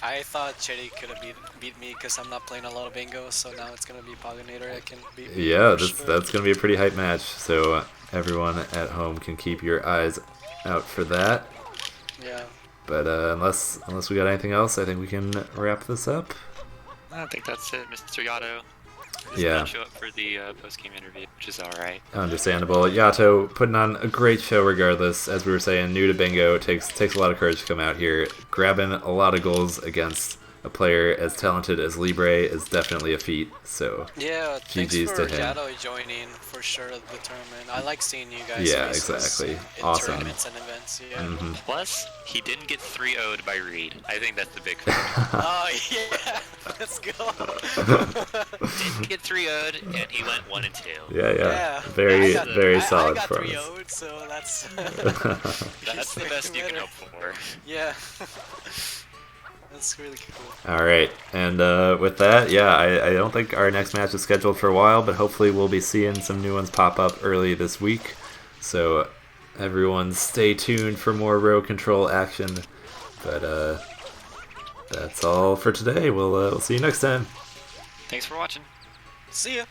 I thought Chetty could have beat me because I'm not playing a lot of bingo, so now it's gonna be Poganator that can beat me. Yeah, for sure. that's gonna be a pretty hype match. So everyone at home can keep your eyes out for that. Yeah. But unless we got anything else, I think we can wrap this up. I think that's it, Mr. Yato. Just Yeah. not show up for the post-game interview, which is alright. Understandable. Yato putting on a great show regardless. As we were saying, new to bingo, takes a lot of courage to come out here. Grabbing a lot of goals against a player as talented as Libre is definitely a feat. So Yeah, thanks GG's for to him. Yato joining for sure at the tournament. I like seeing you guys. Yeah, races exactly. In Awesome. tournaments and events. Yeah. Plus, he didn't get 3-0'd by Reed. I think that's the big thing. Oh yeah, let's go. Didn't get 3-0'd, and he went 1-2. Yeah. Very solid I got for 3-0'd, so that's That's the best you can hope for. Yeah. That's really cool. All right, and with that, yeah, I don't think our next match is scheduled for a while, but hopefully we'll be seeing some new ones pop up early this week. So everyone stay tuned for more row control action. But that's all for today. We'll see you next time. Thanks for watching. See ya.